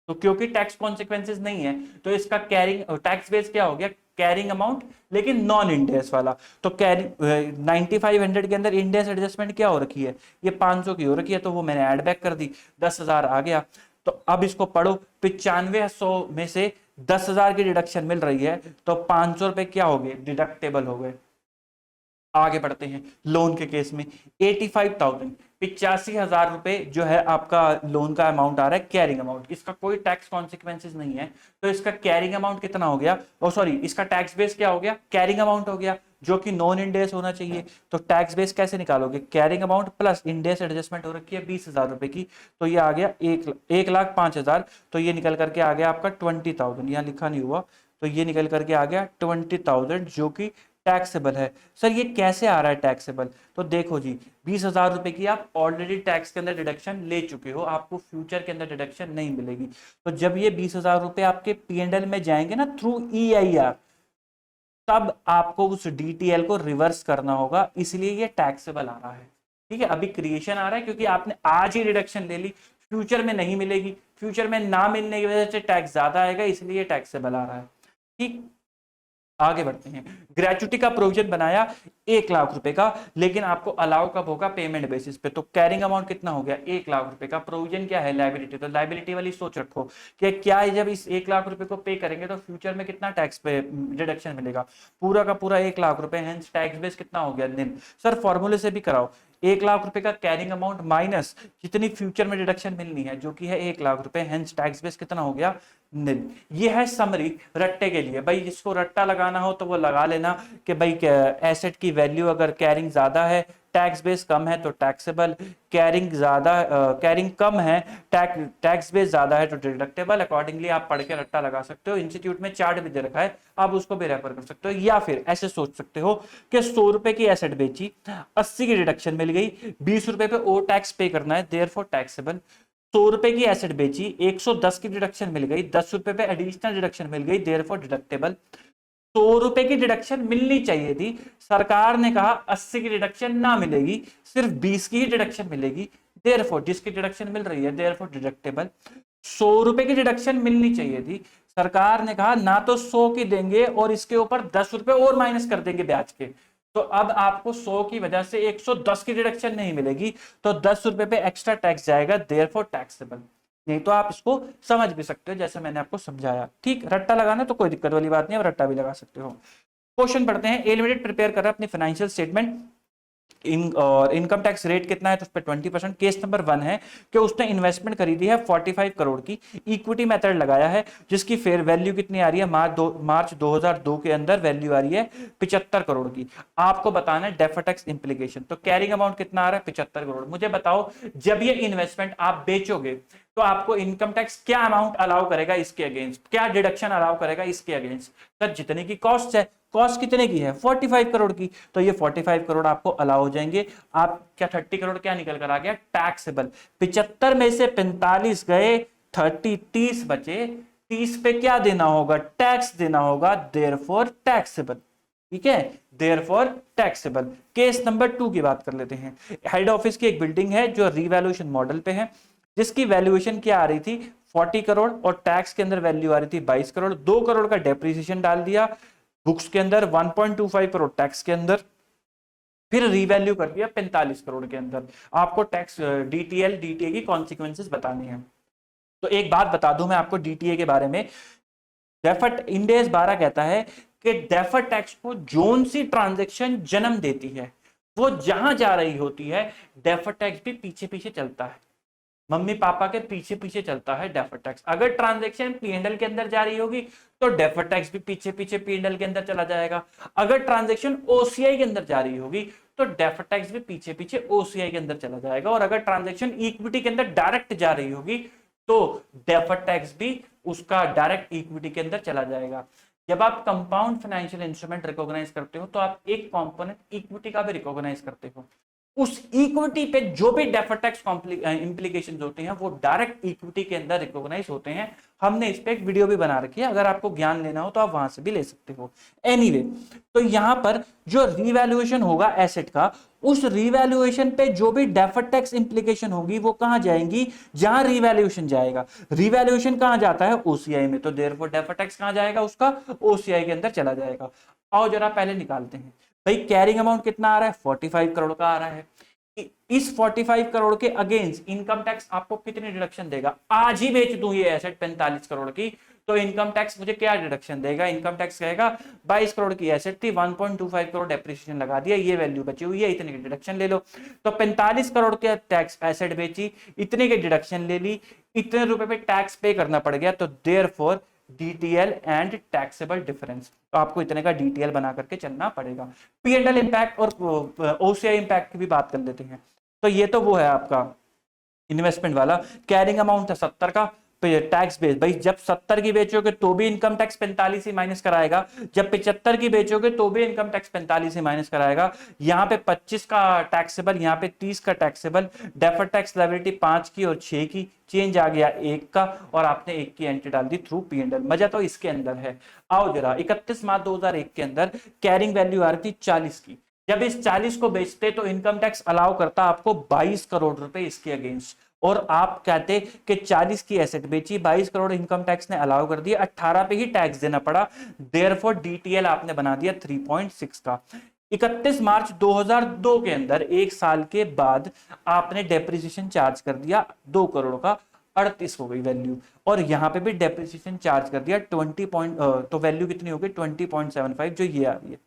तो क्योंकि टैक्स कॉन्सिक्वेंसेज नहीं है, तो इसका कैरिंग टैक्स बेस क्या हो गया, कैरिंग अमाउंट, लेकिन नॉन इंडेस वाला। तो कैरिंग 9500 के अंदर इंडेस एडजस्टमेंट क्या हो रखी है, ये 500 की हो रखी है, तो वो मैंने ऐड बैक कर दी, 10,000 आ गया। तो अब इसको पढ़ो, 9500 में से 10,000 की डिडक्शन मिल रही है, तो 500 रुपए क्या हो गए, डिडक्टेबल हो गए। आगे बढ़ते हैं, लोन के केस में 85,000 85,000 रुपए जो है आपका लोन का अमाउंट आ रहा है, कैरिंग अमाउंट, इसका कोई टैक्स कॉन्सिक्वेंसेज नहीं है, तो इसका कैरिंग अमाउंट कितना हो गया, ओ सॉरी, इसका टैक्स बेस क्या हो गया, कैरिंग अमाउंट हो गया, जो कि नॉन इंडेस होना चाहिए। तो टैक्स बेस कैसे निकालोगे, कैरिंग अमाउंट प्लस इंडेस एडजस्टमेंट हो रखी है 20,000 रुपए की, तो ये आ गया 1,05,000, तो ये निकल करके आ गया आपका 20,000, यहाँ लिखा नहीं हुआ, तो ये निकल करके आ गया 20,000 जो कि टैक्सेबल है। सर ये कैसे आ रहा है टैक्सेबल? तो देखो जी, 20,000 रुपए की आप ऑलरेडी टैक्स के अंदर डिडक्शन ले चुके हो, आपको फ्यूचर के अंदर डिडक्शन नहीं मिलेगी। तो जब ये 20,000 रुपए आपके P&L में जाएंगे ना थ्रू EIR, तब आपको उस DTL को रिवर्स करना होगा, इसलिए ये टैक्सेबल आ रहा है। ठीक है, अभी क्रिएशन आ रहा है क्योंकि आपने आज ही डिडक्शन ले ली, फ्यूचर में नहीं मिलेगी, फ्यूचर में ना मिलने की वजह से टैक्स ज्यादा आएगा, इसलिए टैक्सेबल आ रहा है। ठीक, आगे बढ़ते हैं। ग्रेचुटी का प्रोविजन बनाया 1,00,000 रुपए का, लेकिन आपको अलाउ कब होगा? पेमेंट बेसिस पे। तो कैरिंग अमाउंट कितना हो गया? 1,00,000 रुपए का। प्रोविजन क्या है? लायबिलिटी। तो लायबिलिटी वाली सोच रखो कि क्या है, जब इस 1,00,000 रुपए को पे करेंगे तो फ्यूचर में कितना टैक्स पे डिडक्शन मिलेगा? पूरा का पूरा 1,00,000 रुपए, हेंस टैक्स बेस कितना हो गया? निल। सर फॉर्मूले से भी कराओ, 1,00,000 रुपए का कैरिंग अमाउंट माइनस जितनी फ्यूचर में डिडक्शन मिलनी है जो कि है 1,00,000 रुपए, हेंस टैक्स बेस कितना हो गया? निल। ये है समरी रट्टे के लिए। भाई जिसको रट्टा लगाना हो तो वो लगा लेना कि भाई एसेट की वैल्यू अगर कैरिंग ज्यादा है, टैक्स बेस कम है तो टैक्सेबल, कैरिंग कम है, टैक्स बेस ज्यादा है तो डिडक्टेबल। अकॉर्डिंगली आप पढ़ के रट्टा लगा सकते हो। इंस्टीट्यूट में चार्ट भी दे रखा है, आप उसको भी रेफर कर सकते हो। या फिर ऐसे सोच सकते हो कि 100 रुपए की एसेट बेची, 80 की डिडक्शन मिल गई, 20 रुपए पे और टैक्स पे करना है, देयरफॉर टैक्सेबल। 100 रुपए की एसेट बेची, 110 की डिडक्शन मिल गई, 10 रुपए पे एडिशनल डिडक्शन मिल गई, देयरफॉर डिडक्टेबल। 100 रुपए की डिडक्शन मिलनी चाहिए थी, सरकार ने कहा 80 की डिडक्शन ना मिलेगी, सिर्फ 20 की ही डिडक्शन मिलेगी, देयरफॉर जिसकी डिडक्शन मिल रही है देयरफॉर डिडक्टेबल। 100 रुपए की डिडक्शन मिलनी चाहिए थी, सरकार ने कहा ना तो 100 की देंगे और इसके ऊपर 10 रुपए और माइनस कर देंगे ब्याज के, तो अब आपको 100 की वजह से 110 की डिडक्शन नहीं मिलेगी, तो 10 रुपए पे एक्स्ट्रा टैक्स जाएगा, देयरफॉर टैक्सेबल। नहीं तो आप इसको समझ भी सकते हो जैसे मैंने आपको समझाया। ठीक, रट्टा लगाना तो कोई दिक्कत वाली बात नहीं, आप रट्टा भी लगा सकते हो। क्वेश्चन पढ़ते हैं। ए लिमिटेड प्रिपेयर कर रहा है अपनी financial statement, income tax rate कितना है तो उस पर 20%। केस नंबर 1 है कि उसने इन्वेस्टमेंट खरीदी है 45 करोड़ की, इक्विटी मेथड लगाया है, जिसकी फेयर वैल्यू कितनी आ रही है? मार्च 2002 के अंदर वैल्यू आ रही है 75 करोड़ की। आपको बताना है डेफर्ड टैक्स इंप्लीकेशन। तो कैरिंग अमाउंट कितना आ रहा है? 75 करोड़। मुझे बताओ जब ये इन्वेस्टमेंट आप बेचोगे तो आपको इनकम टैक्स क्या अमाउंट अलाउ करेगा इसके अगेंस्ट, क्या डिडक्शन अलाउ करेगा इसके अगेंस्ट? सर जितने की कॉस्ट है, कॉस्ट कितने की है? 45 करोड़ की, तो ये 45 करोड़ आपको अलाउ हो जाएंगे। आप क्या 30 करोड़ क्या निकल कर आ गया? टैक्सेबल। 75 में से 45 गए, 30 बचे, 30 पे क्या देना होगा? टैक्स देना होगा, देयरफॉर टैक्सेबल। ठीक है, देयरफॉर टैक्सेबल। केस नंबर 2 की बात कर लेते हैं। हेड ऑफिस की एक बिल्डिंग है जो रिवैल्यूएशन मॉडल पे है, जिसकी वैल्यूएशन क्या आ रही थी? 40 करोड़ और टैक्स के अंदर वैल्यू आ रही थी 22 करोड़। 2 करोड़ का डेप्रिसिएशन डाल दिया बुक्स के अंदर, 1.25 करोड़ टैक्स के अंदर, फिर रीवैल्यू कर दिया 45 करोड़ के अंदर। आपको टैक्स डीटीए की कॉन्सिक्वेंसेस बतानी है। तो एक बात बता दूं मैं आपको डीटीए के बारे में, डेफर्ड इंड AS 12 कहता है कि डेफर्ड टैक्स को जोन सी ट्रांजैक्शन जन्म देती है, वो जहां जा रही होती है डेफर्ड टैक्स भी पीछे पीछे चलता है, मम्मी पापा के पीछे पीछे चलता है डेफर्ड टैक्स। अगर ट्रांजैक्शन P&L के अंदर जा रही होगी तो डेफर्ड टैक्स भी पीछे पीछे P&L के अंदर चला जाएगा। अगर ट्रांजैक्शन OCI के अंदर जा रही होगी तो डेफर्ड टैक्स भी पीछे पीछे OCI के अंदर चला जाएगा। और अगर ट्रांजैक्शन इक्विटी के अंदर डायरेक्ट जा रही होगी तो डेफर्ड टैक्स भी उसका डायरेक्ट इक्विटी के अंदर चला जाएगा। जब आप कंपाउंड फाइनेंशियल इंस्ट्रूमेंट रिकॉग्नाइज करते हो तो आप एक कंपोनेंट इक्विटी का भी रिकॉग्नाइज करते हो। उस इक्विटी पे जो भी डेफर्ड टैक्स इंप्लीकेशंस होते हैं वो डायरेक्ट इक्विटी के अंदर रिकॉग्नाइज होते हैं। हमने इस पे एक वीडियो भी बना रखी है, अगर आपको ज्ञान लेना हो तो आप वहां से भी ले सकते हो। एनीवे, तो यहां पर जो रिवैल्यूएशन होगा एसेट का, उस रिवैल्यूएशन पे जो भी डेफर्ड टैक्स इंप्लीकेशन होगी वो कहां जाएंगी? जहां रिवैल्यूएशन जाएगा। रिवैल्यूएशन कहां जाता है? ओसीआई में, तो देयरफॉर डेफर्ड टैक्स कहां जाएगा? उसका ओसीआई के अंदर चला जाएगा। आओ जरा पहले निकालते हैं। भाई कैरिंग अमाउंट कितना आ रहा है? 45 करोड़ का आ रहा है। इस 45 करोड़ के अगेंस्ट इनकम टैक्स आपको कितनी डिडक्शन देगा? आज ही बेच दूं ये एसेट 45 करोड़ की, तो इनकम टैक्स मुझे क्या डिडक्शन देगा? इनकम टैक्स कहेगा 22 करोड़ की एसेट थी, 1.25 करोड़ डेप्रिसिएशन लगा दिया, ये वैल्यू बची हुई है, इतने की डिडक्शन ले लो। तो 45 करोड़ के टैक्स एसेट बेची, इतने की डिडक्शन ले ली, इतने रुपए पे टैक्स पे करना पड़ गया, तो therefore DTL and taxable difference. तो आपको इतने का डीटीएल बना करके चलना पड़ेगा। P&L इंपैक्ट और ओसीआई इंपैक्ट की भी बात कर लेते हैं। तो ये तो वो है आपका इन्वेस्टमेंट वाला। कैरिंग अमाउंट था 70 का, टैक्स बेस, भाई जब 70 की बेचोगे तो भी इनकम टैक्स 45 ही माइनस कराएगा, जब 75 की बेचोगे तो भी इनकम टैक्स 45 ही माइनस कराएगा। यहाँ पे 25 का टैक्सेबल, यहाँ पे 30 का टैक्सेबल, डेफर्ड टैक्स लायबिलिटी 5 की और 6 की, चेंज आ गया 1 का, और आपने 1 की एंट्री डाल दी थ्रू P&L। मजा तो इसके अंदर है। आओ जरा 31 मार्च 2001 के अंदर कैरिंग वैल्यू आ रही थी 40 की। जब इस 40 को बेचते तो इनकम टैक्स अलाउ करता आपको 22 करोड़ रुपए इसके अगेंस्ट, और आप कहते कि 40 की एसेट बेची, 22 करोड़ इनकम टैक्स ने अलाउ कर दिया, 18 पे ही टैक्स देना पड़ा, देयरफॉर डीटीएल आपने बना दिया 3.6 का। 31 मार्च 2002 के अंदर, एक साल के बाद, आपने डेप्रिसिएशन चार्ज कर दिया 2 करोड़ का, 38 हो गई वैल्यू, और यहां पे भी डेप्रिसिएशन चार्ज कर दिया 20 पॉइंट, तो वैल्यू कितनी हो गई 20.75, जो ये आ रही है।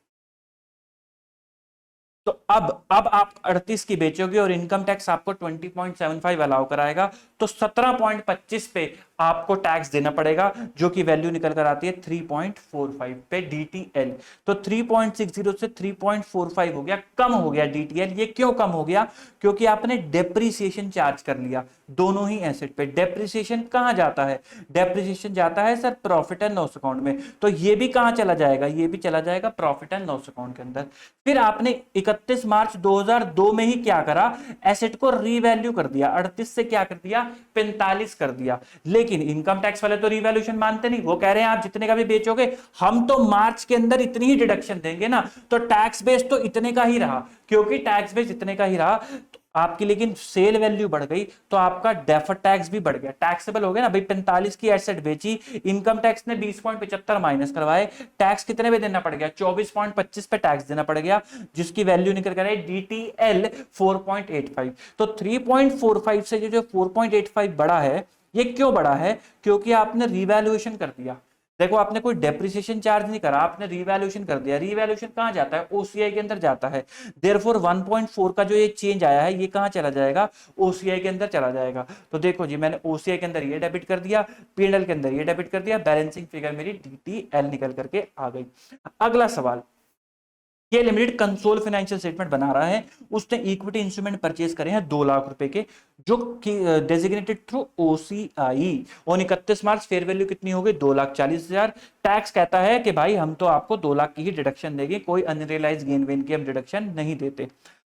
तो अब आप 38 की बेचोगे और इनकम टैक्स आपको 20.75 अलाउ कराएगा, तो 17.25 पे आपको टैक्स देना पड़ेगा, जो कि वैल्यू निकल कर आती है 3.45 पे डीटीएल। तो 3.60 से 3.45 हो गया, कम हो गया डीटीएल। ये क्यों कम हो गया? क्योंकि आपने डेप्रिसिएशन चार्ज कर लिया दोनों ही एसेट पे। डेप्रिसिएशन कहां जाता है? डेप्रिसिएशन जाता है sir profit and loss account में, तो ये भी कहां चला जाएगा? ये भी चला जाएगा प्रॉफिट एंड लॉस अकाउंट के अंदर। फिर आपने 31 मार्च 2002 में ही क्या करा? एसेट को रीवैल्यू कर दिया, 38 से क्या कर दिया? 45 कर दिया। लेकिन इनकम टैक्स वाले तो रीवैल्यूएशन मानते नहीं, वो कह रहे हैं आप जितने का भी बेचोगे हम तो मार्च के अंदर इतनी ही डिडक्शन देंगे ना, तो टैक्स बेस तो इतने का ही रहा। क्योंकि टैक्स बेस इतने का ही रहा तो आपकी लेकिन सेल वैल्यू बढ़ गई, तो आपका डेफर्ड टैक्स भी बढ़ गया, टैक्सेबल हो गया ना भाई। 45 की एसेट बेची, इनकम टैक्स ने 20.75 माइनस करवाए, टैक्स कितने पे देना पड़ गया? 24.25 पे टैक्स देना पड़ गया, जिसकी वैल्यू निकल कर आई डीटीएल 4.85। तो 3.45 से जो 4.85 बढ़ा है, ये क्यों बढ़ा है? क्योंकि आपने रिवैल्यूएशन कर दिया। देखो आपने कोई डेप्रिसिएशन चार्ज नहीं करा, आपने रिवैल्यूएशन कर दिया। रिवैल्यूएशन कहां जाता है? ओसीआई के अंदर जाता है। देयरफॉर 1.4 का जो ये चेंज आया है, ये कहां चला जाएगा? ओसीआई के अंदर चला जाएगा। तो देखो जी, मैंने ओसीआई के अंदर ये डेबिट कर दिया, पीएनएल के अंदर ये डेबिट कर दिया, बैलेंसिंग फिगर मेरी डीटीएल निकल करके आ गई। अगला सवाल, ये लिमिटेड कंसोल फाइनेंशियल स्टेटमेंट बना रहा है, उसने इक्विटी इंस्ट्रूमेंट परचेज करे हैं 2 लाख रुपए के, जो कि डेजिग्नेटेड थ्रू ओसीआई। और 31 मार्च फेयर वैल्यू कितनी हो गई? 2,40,000। टैक्स कहता है कि भाई हम तो आपको 2 लाख की ही डिडक्शन देंगे, कोई अनरियलाइज गेन वेन की हम डिडक्शन नहीं देते।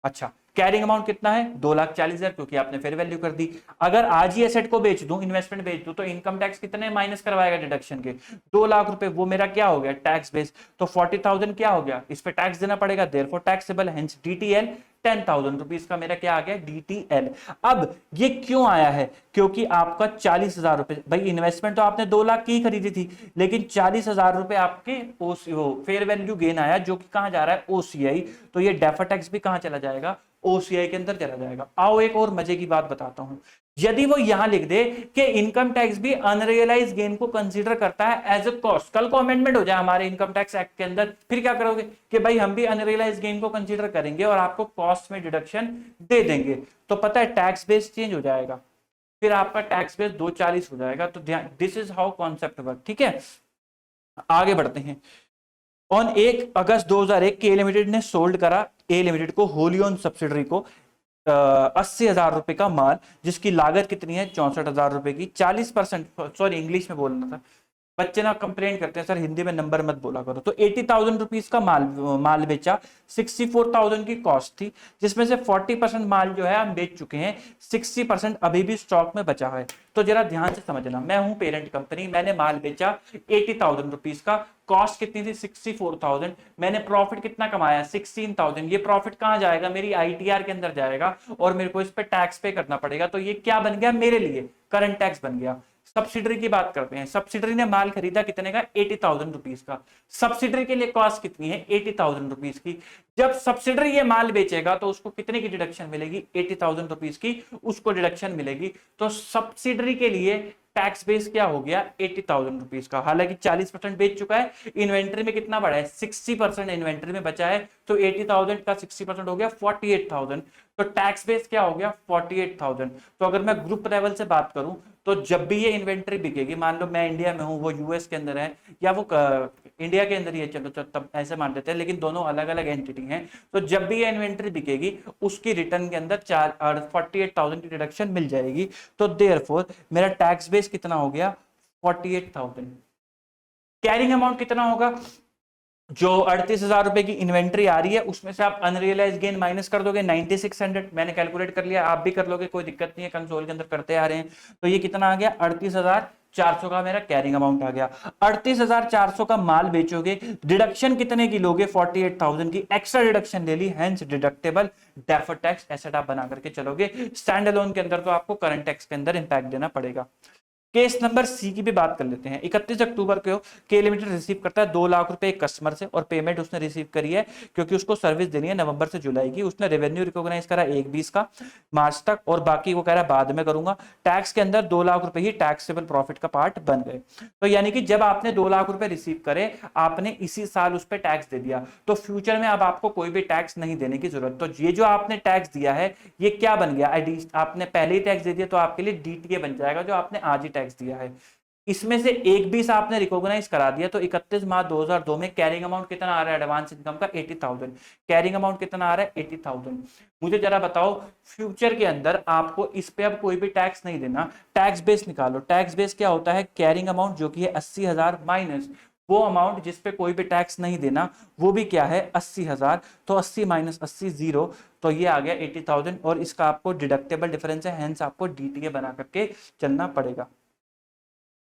अच्छा, कैरिंग अमाउंट कितना है? 2,40,000, क्योंकि आपने फेयर वैल्यू कर दी। अगर आज ही एसेट को बेच दूं, इन्वेस्टमेंट बेच दूं, तो इनकम टैक्स कितने माइनस करवाएगा डिडक्शन के? 2 लाख रुपए। वो मेरा क्या हो गया? Tax base. तो 40,000 क्या हो गया? इस पे टैक्स देना पड़ेगा, therefore taxable, hence DTL 10,000 rupees का मेरा क्या आ गया? डीटीएल। अब ये क्यों आया है? क्योंकि आपका 40,000 रुपए, भाई इन्वेस्टमेंट तो आपने 2 लाख की ही खरीदी थी, लेकिन 40,000 रुपए आपके फेयर वैल्यू गेन आया, जो कि कहां जा रहा है? ओसीआई। तो ये डेफर टैक्स भी कहां चला जाएगा? ओसीआई के अंदर चला जाएगा। आओ एक और मजे की बात बताता हूं, यदि वो यहां लिख दे कि इनकम टैक्स भी अनरियलाइज गेन को कंसीडर करता है एज अ कॉस्ट, कल को अमेंडमेंट हो जाए हमारे इनकम टैक्स एक्ट के अंदर, फिर क्या करोगे? कि भाई हम भी अनरियलाइज गेन को कंसीडर करेंगे और आपको कॉस्ट में डिडक्शन दे देंगे। तो पता है टैक्स बेस चेंज हो जाएगा, फिर आपका टैक्स बेस 240 हो जाएगा। तो this is how concept work. ठीक है, आगे बढ़ते हैं। ऑन 1 अगस्त 2001 के लिमिटेड ने सोल्ड करा ए लिमिटेड को, होली ओन सब्सिडरी को, 80,000 रुपए का माल, जिसकी लागत कितनी है? 64,000 रुपए की। 40%, सॉरी इंग्लिश में बोलना था, बच्चे ना कंप्लेन करते हैं सर हिंदी में नंबर मत बोला करो। तो 80,000 रुपीज का माल बेचा, 64,000 की कॉस्ट थी, जिसमें से 40% माल जो है हम बेच चुके हैं, 60% अभी भी स्टॉक में बचा है। तो जरा ध्यान से समझना, मैं हूं पेरेंट कंपनी, मैंने माल बेचा 80,000 रुपीज का, कॉस्ट कितनी थी? 64,000। मैंने प्रॉफिट कितना कमाया? 16,000। ये प्रॉफिट कहां जाएगा? मेरी आईटीआर के अंदर जाएगा, और मेरे को इस पे टैक्स पे करना पड़ेगा। तो ये क्या बन गया मेरे लिए? करंट टैक्स बन गया। सब्सिडरी की बात करते हैं। सब्सिडरी ने माल खरीदा कितने का? 80,000 रुपीज का। सब्सिडरी के लिए कॉस्ट कितनी है? 80,000 रुपीज की। जब सब्सिडरी ये माल बेचेगा तो उसको कितने की डिडक्शन मिलेगी? 80,000 रुपीज की उसको डिडक्शन मिलेगी। तो सब्सिडरी के लिए टैक्स बेस क्या हो गया? 80,000 रुपीज का। हालांकि 40% बेच चुका है, इन्वेंट्री में कितना बढ़ा है? 60% इन्वेंट्री में बचा है, तो 80,000 का 60% हो गया 48,000। तो टैक्स बेस क्या हो गया? 48,000। तो अगर मैं ग्रुप लेवल से बात करूं, तो जब भी ये इन्वेंट्री बिकेगी, मान लो मैं इंडिया में हूं, वो यूएस के अंदर है, या वो इंडिया के अंदर ही है, चलो तब ऐसे मान लेते हैं, लेकिन दोनों अलग अलग एंटिटी हैं। तो जब भी ये इन्वेंट्री बिकेगी, उसकी रिटर्न के अंदर 48,000 की डिडक्शन मिल जाएगी। तो देयरफॉर मेरा टैक्स बेस बेस कितना हो गया 48,000। कैरिंग अमाउंट कितना होगा, जो 38,000 रुपए की इन्वेंट्री आ रही है उसमें से आप अनरियलाइज गेन माइनस कर दोगे 9600, मैंने कैलकुलेट कर लिया, आप भी कर लोगे, कोई दिक्कत नहीं है, कंसोल के अंदर करते आ रहे हैं। तो ये कितना आ गया 38,400 का मेरा कैरिंग अमाउंट आ गया। 38,400 का माल बेचोगे, डिडक्शन कितने की लोगे 48,000 की, एक्स्ट्रा डिडक्शन ले ली, hence deductible deferred tax asset आप बना करके चलोगे। स्टैंड अलोन के अंदर तो आपको करंट टैक्स के अंदर इंपैक्ट देना पड़ेगा। केस नंबर सी की भी बात कर लेते हैं। 31 अक्टूबर को के लिमिटेड रिसीव करता है 2 लाख रुपए एक कस्टमर से, और पेमेंट उसने रिसीव करी है क्योंकि उसको सर्विस देनी है नवंबर से जुलाई की। उसने रेवेन्यू रिकॉग्नाइज करा 1/20 का मार्च तक, और बाकी वो कह रहा है बाद में करूंगा। टैक्स के अंदर 2 लाख रुपए ही टैक्सेबल प्रॉफिट का पार्ट बन गए। तो यानी कि जब आपने 2 लाख रुपए रिसीव करे, आपने इसी साल उस पर टैक्स दे दिया, तो फ्यूचर में अब आपको कोई भी टैक्स नहीं देने की जरूरत। तो ये जो आपने टैक्स दिया है ये क्या बन गया, आपने पहले ही टैक्स दे दिया तो आपके लिए डीटीए बन जाएगा, जो आपने आज ही टैक्स दिया है। इसमें से 1/20 आपने रिकॉग्नाइज करा दिया, तो 31 मार्च 2002 में कैरिंग अमाउंट कितना आ रहा है एडवांस इनकम का 80,000। कैरिंग अमाउंट कितना आ रहा है 80,000। मुझे जरा बताओ फ्यूचर के अंदर आपको इस पे अब कोई भी टैक्स नहीं देना, टैक्स बेस निकालो। टैक्स बेस क्या होता है, कैरिंग अमाउंट जो कि है 80,000 माइनस वो अमाउंट जिस पे कोई भी टैक्स नहीं देना, वो भी क्या है 80,000। तो 80 माइनस 80 0, तो ये आ गया 80,000, और इसका आपको डिडक्टेबल डिफरेंस है, हेंस आपको डीटीए बना करके चलना पड़ेगा।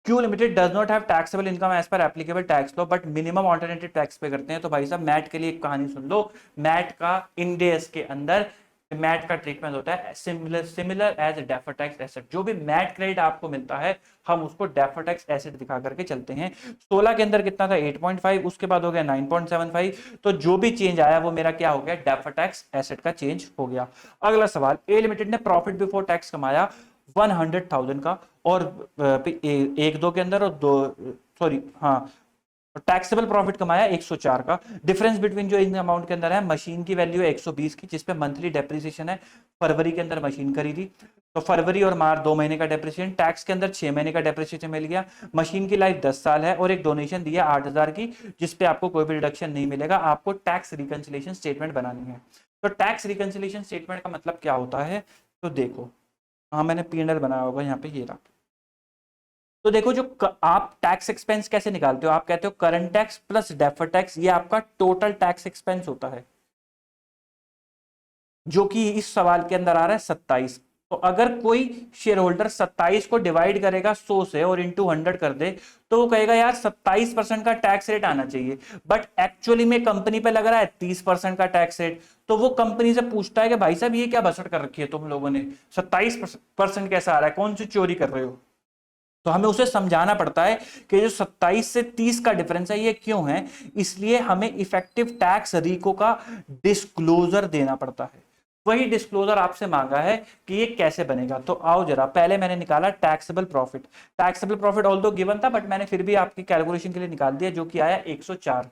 Q limited does not have taxable income as per applicable tax law, but minimum alternative tax पे करते हैं। तो भाई साहब मैट के लिए एक कहानी सुन लो। मैट का इंड एएस के अंदर मैट का ट्रीटमेंट होता है similar as deferred tax asset. जो भी मैट क्रेडिट आपको मिलता है हम उसको डेफर्ड टैक्स एसेट दिखा करके चलते हैं। 16 के अंदर कितना था 8.5, उसके बाद हो गया 9.75, तो जो भी चेंज आया वो मेरा क्या हो गया डेफर्ड टैक्स एसेट का चेंज हो गया। अगला सवाल, ए लिमिटेड ने प्रॉफिट बिफोर टैक्स कमाया 100,000 का, और 1-2 के अंदर, और दो सॉरी हाँ टैक्सेबल प्रॉफिट कमाया 104 का। डिफरेंस बिटवीन जो इन अमाउंट के अंदर है, मशीन की वैल्यू है 120 की, जिसपे मंथली डेप्रिसिएशन है। फरवरी के अंदर मशीन खरीदी, तो फरवरी और मार्च 2 महीने का डेप्रिसिएशन, टैक्स के अंदर 6 महीने का डेप्रिसिएशन मिल गया। मशीन की लाइफ 10 साल है, और एक डोनेशन दिया 8,000 की, जिसपे आपको कोई भी डिडक्शन नहीं मिलेगा। आपको टैक्स रिकंसिलिएशन स्टेटमेंट बनानी है। तो टैक्स रिकंसिलिएशन स्टेटमेंट का मतलब क्या होता है, तो देखो हाँ मैंने P&L बनाया होगा यहाँ पे, ये रहा। तो देखो जो आप टैक्स एक्सपेंस कैसे निकालते हो, आप कहते हो current tax plus deferred tax, ये आपका टोटल टैक्स एक्सपेंस होता है, जो कि इस सवाल के अंदर आ रहा है 27। तो अगर कोई शेयर होल्डर 27 को डिवाइड करेगा 100 से और इंटू 100 कर दे, तो वो कहेगा यार 27% का टैक्स रेट आना चाहिए, बट एक्चुअली में कंपनी पे लग रहा है 30% का टैक्स रेट। तो वो कंपनी से पूछता है कि भाई साहब ये क्या बसट कर रखी है तुम लोगों ने, 27% कैसा आ रहा है, कौन सी चोरी कर रहे हो। तो हमें उसे समझाना पड़ता है कि जो 27 से 30 का डिफरेंस है ये क्यों है, इसलिए हमें इफेक्टिव टैक्स रीको का डिस्क्लोजर देना पड़ता है। वही डिस्क्लोजर आपसे मांगा है कि ये कैसे बनेगा। तो आओ जरा, पहले मैंने निकाला taxable profit. Taxable profit although given था, बट मैंने फिर भी आपकी कैलकुलेशन के लिए निकाल दिया, जो कि आया 104।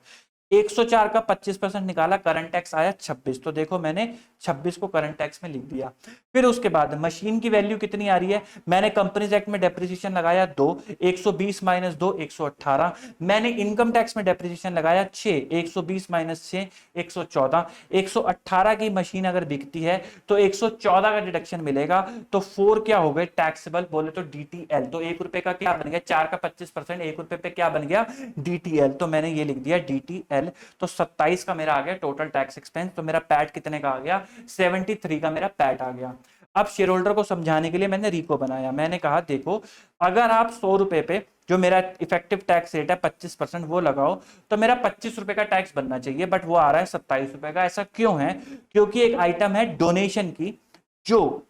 104 का 25% निकाला, करंट टैक्स आया 26। तो देखो मैंने 26 को करंट टैक्स में लिख दिया। फिर उसके बाद मशीन की वैल्यू कितनी आ रही है, मैंने कंपनीज एक्ट में डेप्रिसिएशन लगाया 2, 120 माइनस 2 118। मैंने इनकम टैक्स में डेप्रिसिएशन लगाया 6, 120 माइनस 6 114। 118 की मशीन अगर बिकती है तो 114 का डिडक्शन मिलेगा, तो 4 क्या हो गए टैक्सेबल, बोले तो डीटीएल। तो 1 रुपए का क्या बन गया, 4 का 25%, 1 रुपए पे क्या बन गया डीटीएल। तो मैंने ये लिख दिया डीटीएल। तो 27 का मेरा आ गया टोटल टैक्स एक्सपेंस। तो मेरा पैट कितने का आ गया 73 का मेरा पैट आ गया। अब शेयर होल्डर को समझाने के लिए मैंने रीको बनाया। मैंने कहा देखो अगर आप 100 रुपए पे जो मेरा इफेक्टिव टैक्स रेट है 25% वो लगाओ, तो मेरा 25 रुपए का टैक्स बनना चाहिए, बट वो आ रहा है 27 रुपए का। ऐसा क्यों है, क्योंकि एक आइटम है डोनेशन की, जो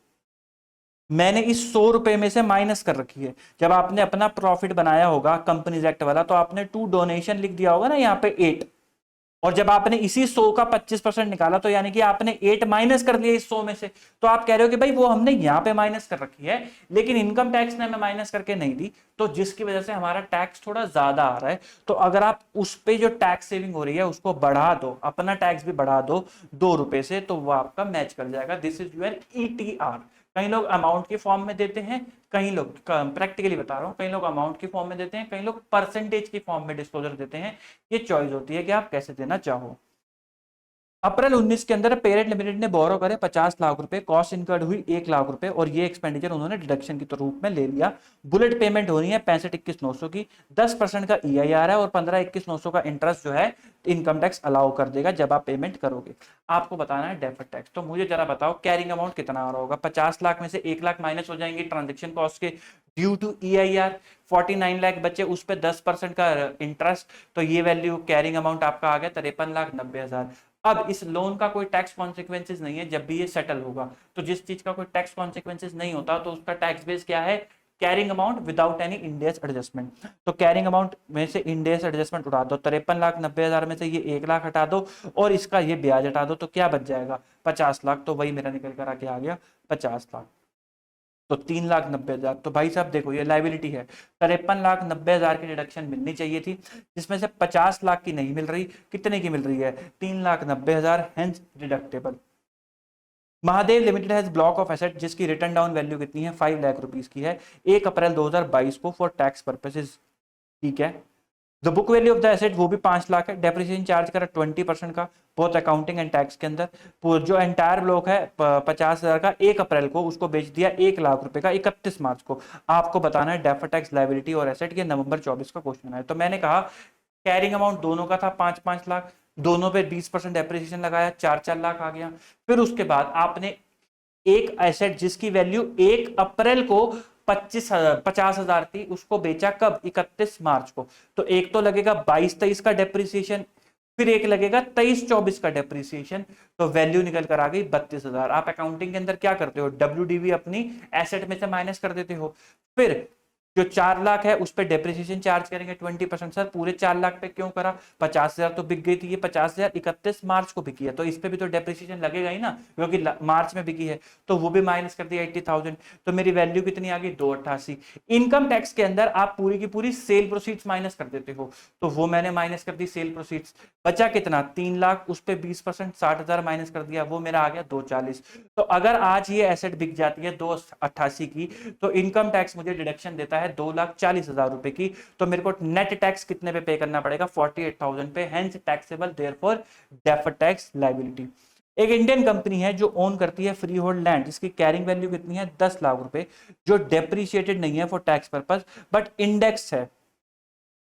मैंने इस 100 रुपए में से माइनस कर रखी है। जब आपने अपना प्रॉफिट बनाया होगा कंपनीज एक्ट वाला, तो आपने 2 डोनेशन लिख दिया होगा ना यहाँ पे 8, और जब आपने इसी 100 का 25% निकाला, तो यानी कि आपने 8 माइनस कर दिया इस 100 में से। तो आप कह रहे हो कि भाई वो हमने यहाँ पे माइनस कर रखी है, लेकिन इनकम टैक्स ने हमें माइनस करके नहीं दी, तो जिसकी वजह से हमारा टैक्स थोड़ा ज्यादा आ रहा है। तो अगर आप उस पे जो टैक्स सेविंग हो रही है उसको बढ़ा दो, अपना टैक्स भी बढ़ा दो 2 रुपए से, तो वो आपका मैच कर जाएगा। This is your ETR. कई लोग अमाउंट के फॉर्म में देते हैं, कई लोग प्रैक्टिकली बता रहा हूं, कई लोग अमाउंट के फॉर्म में देते हैं, कई लोग परसेंटेज के फॉर्म में डिस्क्लोजर देते हैं। ये चॉइस होती है कि आप कैसे देना चाहो। अप्रैल 19 के अंदर पेरेंट लिमिटेड ने बोरो करे 50 लाख रुपए, कॉस्ट इनकर्ड हुई 1 लाख रुपए और ये एक्सपेंडिचर उन्होंने डिडक्शन के रूप में ले लिया। बुलेट पेमेंट हो रही है 65-21-900 की, 10% का EIR है और 15-21-900 का इंटरेस्ट जो है इनकम टैक्स अलाउ कर देगा जब आप पेमेंट करोगे। आपको बताना है डेफर्ड टैक्स। तो मुझे जरा बताओ कैरिंग अमाउंट कितना आ रहा होगा। 50 लाख में से 1 लाख माइनस हो जाएंगे ट्रांजेक्शन कॉस्ट के ड्यू टू EIR, 49 लाख बचे, उस पर 10% का इंटरेस्ट, तो ये वैल्यू कैरिंग अमाउंट आपका आ गया 53,90,000। अब इस लोन का कोई टैक्स कॉन्सिक्वेंसेज नहीं है जब भी ये सेटल होगा। तो जिस चीज का कोई टैक्स कॉन्सिक्वेंसेज नहीं होता तो उसका टैक्स बेस क्या है, carrying amount without any इंडेस adjustment. तो कैरिंग अमाउंट में से इंडेस एडजस्टमेंट उठा दो, 53,90,000 में से ये 1 लाख हटा दो और इसका ये ब्याज हटा दो, तो क्या बच जाएगा 50 लाख। तो वही मेरा निकल कर आके आ गया 50 लाख। तो 3,90,000। तो भाई साहब देखो ये लाइबिलिटी है, 53,90,000 की डिडक्शन मिलनी चाहिए थी, जिसमें से 50 लाख की नहीं मिल रही। कितने की मिल रही है, 3,90,000, hence deductible. Mahadev limited has block of asset जिसकी रिटर्न डाउन वैल्यू कितनी है, 5 लाख रुपीस की है 1 अप्रैल 2022 को फॉर टैक्स पर्पसेस। ठीक है। The book value of the asset वो भी 5 लाख है, डेप्रिसिएशन चार्ज करा 20% का, बोथ अकाउंटिंग एंड टैक्स के अंदर। जो एंटायर ब्लॉक है 50,000 का 1 अप्रैल को उसको बेच दिया 1 लाख रुपए का 31 मार्च को। आपको बताना है डेफर्ड टैक्स लायबिलिटी और एसेट, ये नवंबर 24 का क्वेश्चन है। तो मैंने कहा कैरिंग अमाउंट दोनों का था 5-5 लाख, दोनों पे 20% डेप्रिसिएशन लगाया, 4-4 लाख आ गया। फिर उसके बाद आपने एक एसेट जिसकी वैल्यू 1 अप्रैल को 50,000 थी उसको बेचा कब, 31 मार्च को। तो एक तो लगेगा 22-23 का डेप्रिसिएशन, फिर एक लगेगा 23-24 का डेप्रिसिएशन, तो वैल्यू निकल कर आ गई 32,000। आप अकाउंटिंग के अंदर क्या करते हो, WDV अपनी एसेट में से माइनस कर देते हो। फिर जो 4 लाख है उस पर डेप्रिसिएशन चार्ज करेंगे 20%। सर पूरे 4 लाख पे क्यों करा, 50,000 तो बिक गई थी, ये 50,000 31 मार्च को बिकी है, तो इस पे भी तो डेप्रिसिएशन लगेगा ही ना, क्योंकि मार्च में बिकी है, तो वो भी माइनस कर दिया 80,000। तो मेरी वैल्यू कितनी आ गई, 288। इनकम टैक्स के अंदर आप पूरी की पूरी सेल प्रोसीड्स माइनस कर देते हो, तो वो मैंने माइनस कर दी सेल प्रोसीड्स। बचा कितना, 3 लाख, उस पर 20% 60,000 माइनस कर दिया, वो मेरा आ गया 240। तो अगर आज ये एसेट बिक जाती है 288 की, तो इनकम टैक्स मुझे डिडक्शन देता है 2,40,000 रुपए की। तो मेरे को नेट टैक्स कितने पे करना पड़ेगा, 48,000 पे, hence taxable therefore deferred tax liability. एक इंडियन कंपनी है जो ओन करती है फ्री होल्ड लैंड, जिसकी कैरिंग वैल्यू कितनी है, 10 लाख रुपए, जो डेप्रिशिएटेड नहीं है for tax purpose but index है।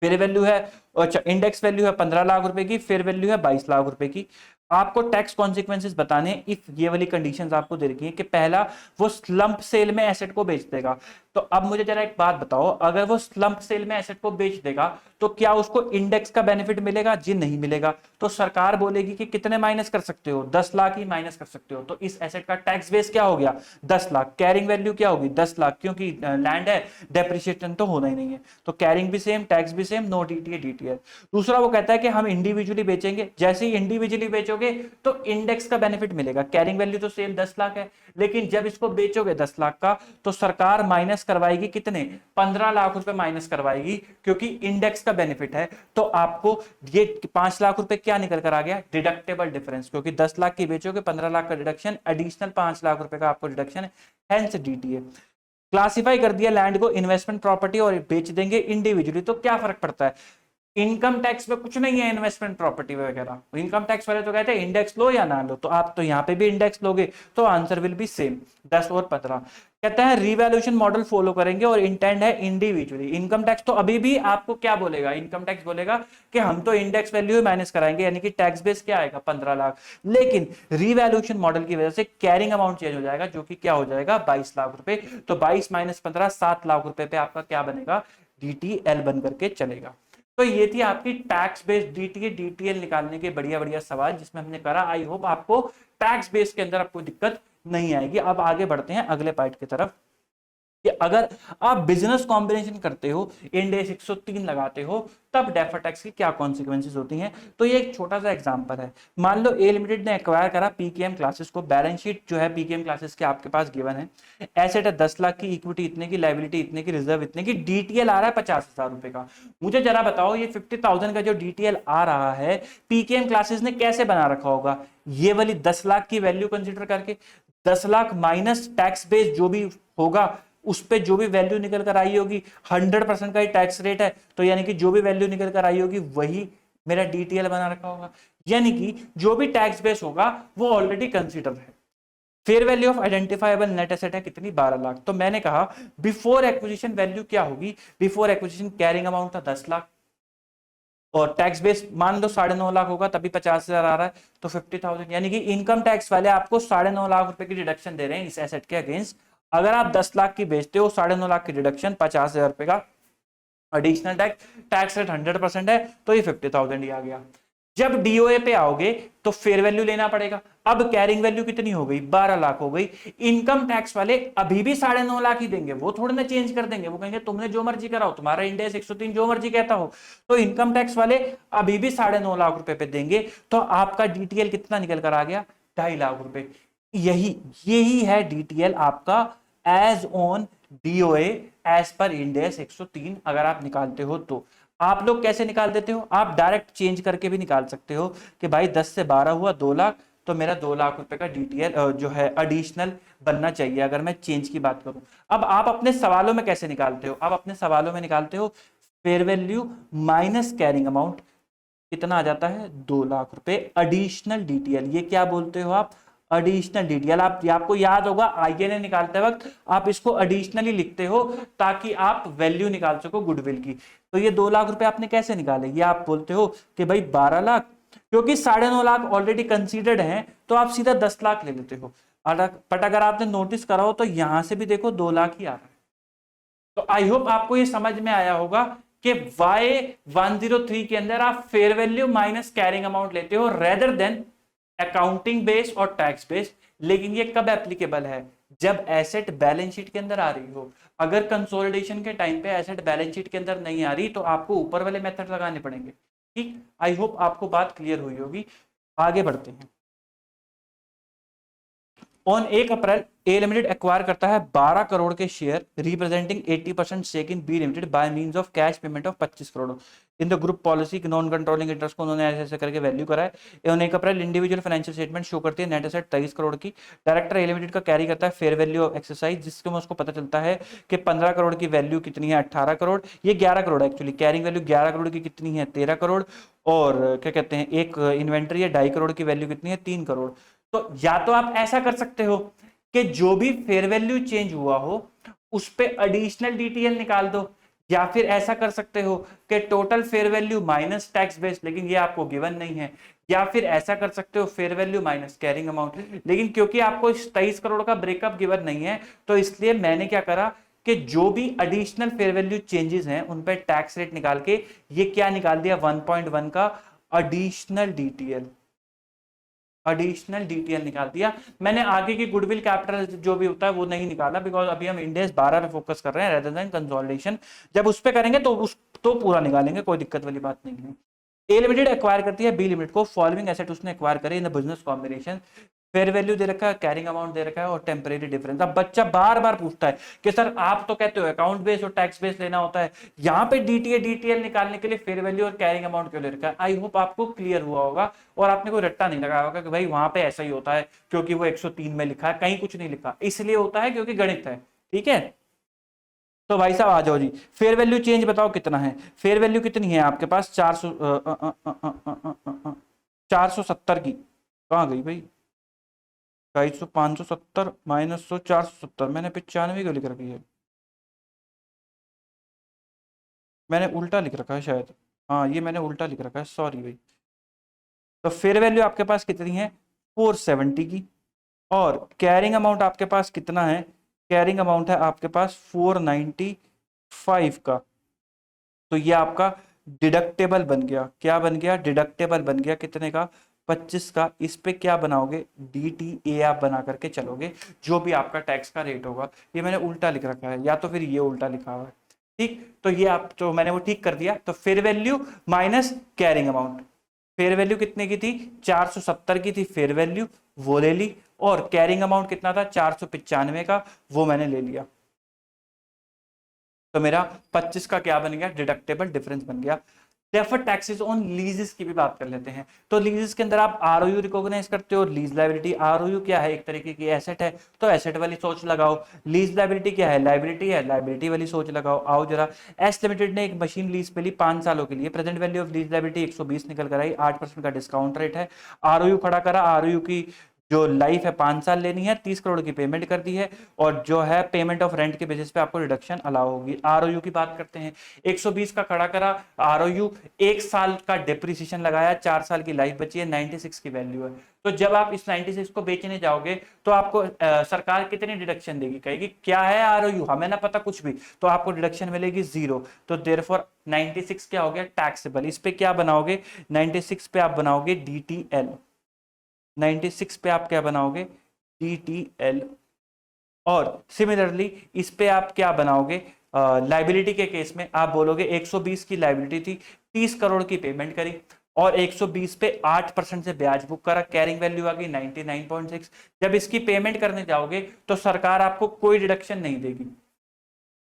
फेयर वैल्यू है, अच्छा इंडेक्स वैल्यू है 15 लाख रुपए की, फेयर वैल्यू है 22 लाख रुपए की। आपको टैक्स कॉन्सिक्वेंसेस बताने, इफ ये वाली कंडीशंस आपको दे रखी है कि पहला वो स्लंप सेल में एसेट को बेच देगा। तो अब मुझे जरा एक बात बताओ, अगर वो स्लंप सेल में एसेट को बेच देगा तो क्या उसको इंडेक्स का बेनिफिट मिलेगा, जी नहीं मिलेगा। तो सरकार बोलेगी कि कितने माइनस कर सकते हो, 10 लाख ही माइनस कर सकते हो। तो इस एसेट का टैक्स बेस क्या हो गया, 10 लाख। कैरिंग वैल्यू क्या होगी, 10 लाख, क्योंकि लैंड है, डेप्रिसिएशन तो होना ही नहीं है। तो कैरिंग भी सेम, टैक्स भी सेम, नो डीटीए डीटीएल। दूसरा वो कहता है कि हम इंडिविजुअली बेचेंगे, जैसे ही इंडिविजुअली बेचोगे तो इंडेक्स का बेनिफिट मिलेगा। कैरिंग वैल्यू तो सेम 10 लाख है, लेकिन जब इसको बेचोगे 10 लाख का तो सरकार माइनस करवाएगी कितने, 15 लाख रुपए माइनस करवाएगी, क्योंकि इंडेक्स का बेनिफिट है। तो आपको ये 5 लाख रुपए क्या निकल कर आ गया, डिडक्टेबल डिफरेंस, क्योंकि 10 लाख की बेचोगे 15 लाख का डिडक्शन, एडिशनल 5 लाख रुपए का आपको डिडक्शन, हेंस डीटीए। क्लासिफाई कर दिया लैंड को इन्वेस्टमेंट प्रॉपर्टी और बेच देंगे इंडिविजुअली, तो क्या फर्क पड़ता है, इनकम टैक्स में कुछ नहीं है इन्वेस्टमेंट प्रॉपर्टी वगैरह। इनकम टैक्स वाले तो कहते हैं इंडेक्स लो या ना लो, तो आप तो यहाँ पे भी इंडेक्स लोगे तो आंसर विल बी सेम, 10 और 15। कहता है रिवैल्यूएशन मॉडल फॉलो करेंगे और इंटेंड है इंडिविजुअली। इनकम टैक्स तो अभी भी आपको क्या बोलेगा, इनकम टैक्स बोलेगा कि हम तो इंडेक्स वैल्यू माइनस कराएंगे, यानी कि टैक्स बेस क्या आएगा, 15 लाख। लेकिन रिवैल्यूएशन मॉडल की वजह से कैरिंग अमाउंट चेंज हो जाएगा, जो कि क्या हो जाएगा, 22 लाख रुपए। तो 22 माइनस 15, 7 लाख रुपए पे आपका क्या बनेगा, डीटीएल बन करके चलेगा। तो ये थी आपकी टैक्स बेस्ड डीटीए डीटीएल निकालने के बढ़िया बढ़िया सवाल जिसमें हमने करा। आई होप आपको टैक्स बेस के अंदर आपको दिक्कत नहीं आएगी। अब आगे बढ़ते हैं अगले पार्ट की तरफ कि अगर आप बिजनेस कॉम्बिनेशन करते हो, इंड एस 103 लगाते हो, तब डेफर्ड टैक्स की क्या कॉन्सिक्वेंसेस होती हैं। तो ये एक छोटा सा एग्जांपल है। मान लो ए लिमिटेड ने एक्वायर करा पीकेएम क्लासेस को, बैलेंस शीट जो है पीकेएम क्लासेस के आपके पास गिवन है, एसेट है 10 लाख की, इक्विटी इतने की, लायबिलिटी इतने की, रिजर्व इतने की, डीटीएल आ रहा है 50,000 रुपए का। मुझे जरा बताओ ये 50,000 का जो डीटीएल आ रहा है पीकेएम क्लासेस ने कैसे बना रखा होगा, ये वाली 10 लाख की वैल्यू कंसिडर करके, 10 लाख माइनस टैक्स बेस जो भी होगा उस पे जो भी वैल्यू निकल कर आई होगी, 100% का ही टैक्स रेट है, तो यानी कि जो भी वैल्यू निकल कर आई होगी वही मेरा डीटीएल बना रखा होगा, यानी कि जो भी टैक्स बेस होगा वो ऑलरेडी कंसीडर है। Fair value of identifiable net asset है कितनी, 12 लाख। तो मैंने कहा बिफोर एक्विजिशन वैल्यू क्या होगी, बिफोर एक्विजिशन कैरिंग अमाउंट था 10 लाख, और टैक्स बेस मान लो 9.5 लाख होगा, तभी 50,000 आ रहा है, तो 50,000, यानी कि इनकम टैक्स वाले आपको 9.5 लाख रुपए की डिडक्शन दे रहे हैं इस एसेट के अगेंस्ट। अगर आप 10 लाख की बेचते हो, 9.5 लाख की डिडक्शन, 50,000 रुपए का एडिशनल टैक्स, टैक्स रेट 100% है, तो ये 50,000 ही आ गया। जब डीओए पे आओगे तो फेयर वैल्यू लेना पड़ेगा। अब कैरिंग वैल्यू कितनी हो गई, 12 लाख हो गई। इनकम टैक्स वाले अभी भी 9.5 लाख ही देंगे, वो थोड़े ना चेंज कर देंगे, वो कहेंगे तुमने जो मर्जी कराओ, तुम्हारा इंड एस 103 जो मर्जी कहता हो। तो इनकम टैक्स वाले अभी भी 9.5 लाख रुपए पे देंगे, तो आपका डीटीएल कितना निकल कर आ गया, 2.5 लाख रुपए। यही है डीटीएल आपका एज ऑन डीओए एज पर इंड एस 103। अगर आप निकालते हो तो आप लोग कैसे निकाल देते हो, आप डायरेक्ट चेंज करके भी निकाल सकते हो कि भाई 10 से 12 हुआ 2 लाख, तो मेरा 2 लाख रुपए का डीटीएल जो है एडिशनल बनना चाहिए, अगर मैं चेंज की बात करूं। अब आप अपने सवालों में कैसे निकालते हो, आप अपने सवालों में निकालते हो fair value minus carrying amount, कितना आ जाता है, 2 लाख रुपए एडिशनल डीटीएल। ये क्या बोलते हो आप, एडिशनल डीटीएल। आपको याद होगा आईएनए निकालते वक्त आप इसको एडिशनली लिखते हो ताकि आप वैल्यू निकाल सको गुडविल की। तो ये 2 लाख रुपए आपने कैसे निकाले, ये आप बोलते हो कि भाई 12 लाख, क्योंकि 9.5 लाख ऑलरेडी कंसीडर्ड है, तो आप सीधा 10 लाख ले लेते हो। बट अगर आपने नोटिस करा हो तो यहां से भी देखो 2 लाख ही आ रहा है। तो आई होप आपको ये समझ में आया होगा कि Y103 के अंदर आप fair value minus carrying amount लेते हो रेदर देन अकाउंटिंग बेस और टैक्स बेस। लेकिन ये कब एप्लीकेबल है, जब एसेट बैलेंस शीट के अंदर आ रही हो। अगर कंसोलिडेशन के टाइम पे एसेट बैलेंस शीट के अंदर नहीं आ रही तो आपको ऊपर वाले मेथड लगाने पड़ेंगे। ठीक, आई होप आपको बात क्लियर हुई होगी। आगे बढ़ते हैं। On 1 April A limited acquire करता है 12 करोड़ के share representing 80% stake in B limited by means of cash payment of 25 crore in the group policy. Non controlling interest को उन्होंने ऐसे करके वैल्यू करा है। On 1 April individual financial statement show करती है नेट एसेट 23 करोड़ की। डायरेक्टर ए लिमिटेड का कैरी करता है फेयर वैल्यू ऑफ एक्सरसाइज, जिसके में उसको पता चलता है कि 15 करोड़ की वैल्यू कितनी है, 18 करोड़, ये 11 crore actually carrying value 11 crore की कितनी है, 13 करोड़, और क्या कहते हैं एक इन्वेंट्री है 2.5 करोड़ की वैल्यू कितनी है, 3 करोड़। तो या तो आप ऐसा कर सकते हो कि जो भी फेयर वैल्यू चेंज हुआ हो उस पे एडिशनल डीटीएल निकाल दो, या फिर ऐसा कर सकते हो कि total fair value minus tax base, लेकिन ये आपको गिवन नहीं है। या फिर ऐसा कर सकते हो fair value minus carrying amount, लेकिन क्योंकि आपको इस 23 करोड़ का ब्रेकअप गिवन नहीं है तो इसलिए मैंने क्या करा कि जो भी एडिशनल फेयर वैल्यू चेंजेस हैं उन पे टैक्स रेट निकाल के ये क्या निकाल दिया 1.1 का एडिशनल डीटीएल। एडिशनल डीटीएल निकाल दिया मैंने। आगे की गुडविल कैपिटल जो भी होता है वो नहीं निकाला, बिकॉज अभी हम इंड एस 12 पे फोकस कर रहे हैं रेदर देन कंसोलिडेशन। जब उस पे करेंगे तो पूरा निकालेंगे, कोई दिक्कत वाली बात नहीं है। ए लिमिटेड एक्वायर करती है बी लिमिटेड को, फॉलोइंग एसेट उसने एक्वायर करे in the business combination. Fair value दे रखा है, कैरिंग अमाउंट दे रखा है और टेम्परेरी डिफरेंस। अब बच्चा बार बार पूछता है कि सर आप तो कहते हो अकाउंट बेस और टैक्स बेस लेना होता है, यहाँ पे डीटीएल निकालने के लिए फेयर वैल्यू और कैरिंग अमाउंट क्यों ले रखा है। आई होप आपको क्लियर हुआ होगा और आपने कोई रट्टा नहीं लगाया होगा कि भाई वहां पे ऐसा ही होता है क्योंकि वो 103 में लिखा है, कहीं कुछ नहीं लिखा, इसलिए होता है क्योंकि गणित है। ठीक है, तो भाई साहब आ जाओ जी, फेयर वैल्यू चेंज बताओ कितना है। फेयर वैल्यू कितनी है आपके पास, 470 की, कहाँ गई भाई, 250, 570 माइनस 100, 470, मैंने 95 को लिख रखी है, मैंने उल्टा लिख रखा है शायद, हाँ ये मैंने उल्टा लिख रखा है, सॉरी भाई। तो फेयर वैल्यू आपके पास कितनी है 470 की, और कैरिंग अमाउंट आपके पास कितना है, कैरिंग अमाउंट है आपके पास 495 का। तो ये आपका डिडक्टेबल बन गया, क्या बन गया, डिडक्टेबल बन गया, कितने का, 25 का। इस पे क्या बनाओगे, DTA आप बना करके चलोगे, जो भी आपका टैक्स का रेट होगा। ये मैंने उल्टा लिख रखा है, या तो फिर ये उल्टा लिखा हुआ है। ठीक, तो ये आप, तो मैंने वो ठीक कर दिया। तो fair value minus carrying amount, fair value कितने की थी, 470 की थी फेयर वैल्यू, वो ले ली, और कैरिंग अमाउंट कितना था 495 का, वो मैंने ले लिया। तो मेरा 25 का क्या बन गया, डिडक्टेबल डिफरेंस बन गया। डेफर्ड टैक्सेस ऑन लीजेस की भी बात कर लेते हैं। तो लीजेस के अंदर आप आरओयू रिकॉग्नाइज करते हो, लीज लायबिलिटी। आरओयू क्या है? एक तरीके की एसेट है, तो एसेट वाली सोच लगाओ। लीज लायबिलिटी क्या है? लायबिलिटी है, लायबिलिटी वाली सोच लगाओ। आओ जरा, एस लिमिटेड ने एक मशीन लीज पे ली 5 सालों के लिए, present value of lease liability 120 निकल कर आई, 8% का डिस्काउंट रेट है। आरओयू खड़ा करा, आरओयू की जो लाइफ है 5 साल लेनी है, 30 करोड़ की पेमेंट कर दी है, और जो है पेमेंट ऑफ रेंट के बेसिस पे आपको रिडक्शन अलाउ होगी। आरओयू की बात करते हैं, 120 का खड़ा करा, आरओयू 1 साल का डेप्रिसिएशन लगाया, 4 साल की लाइफ बची है, 96 की वैल्यू है। तो जब आप इस 96 को बेचने जाओगे तो आपको सरकार कितनी डिडक्शन देगी? कहेगी क्या है आरओयू, हमें ना पता कुछ भी, तो आपको डिडक्शन मिलेगी 0। तो देयरफॉर 96 क्या हो गया? टैक्सेबल। इस पे क्या बनाओगे? 96 पे आप बनाओगे डीटीएल। 96 पे आप क्या बनाओगे? डीटीएल। और सिमिलरली इस पे आप क्या बनाओगे? लाइबिलिटी के केस में आप बोलोगे 120 की लाइबिलिटी थी, 30 करोड़ की पेमेंट करी, और 120 पे 8% से ब्याज बुक करा, कैरिंग वैल्यू आ गई 99.6। जब इसकी पेमेंट करने जाओगे तो सरकार आपको कोई डिडक्शन नहीं देगी।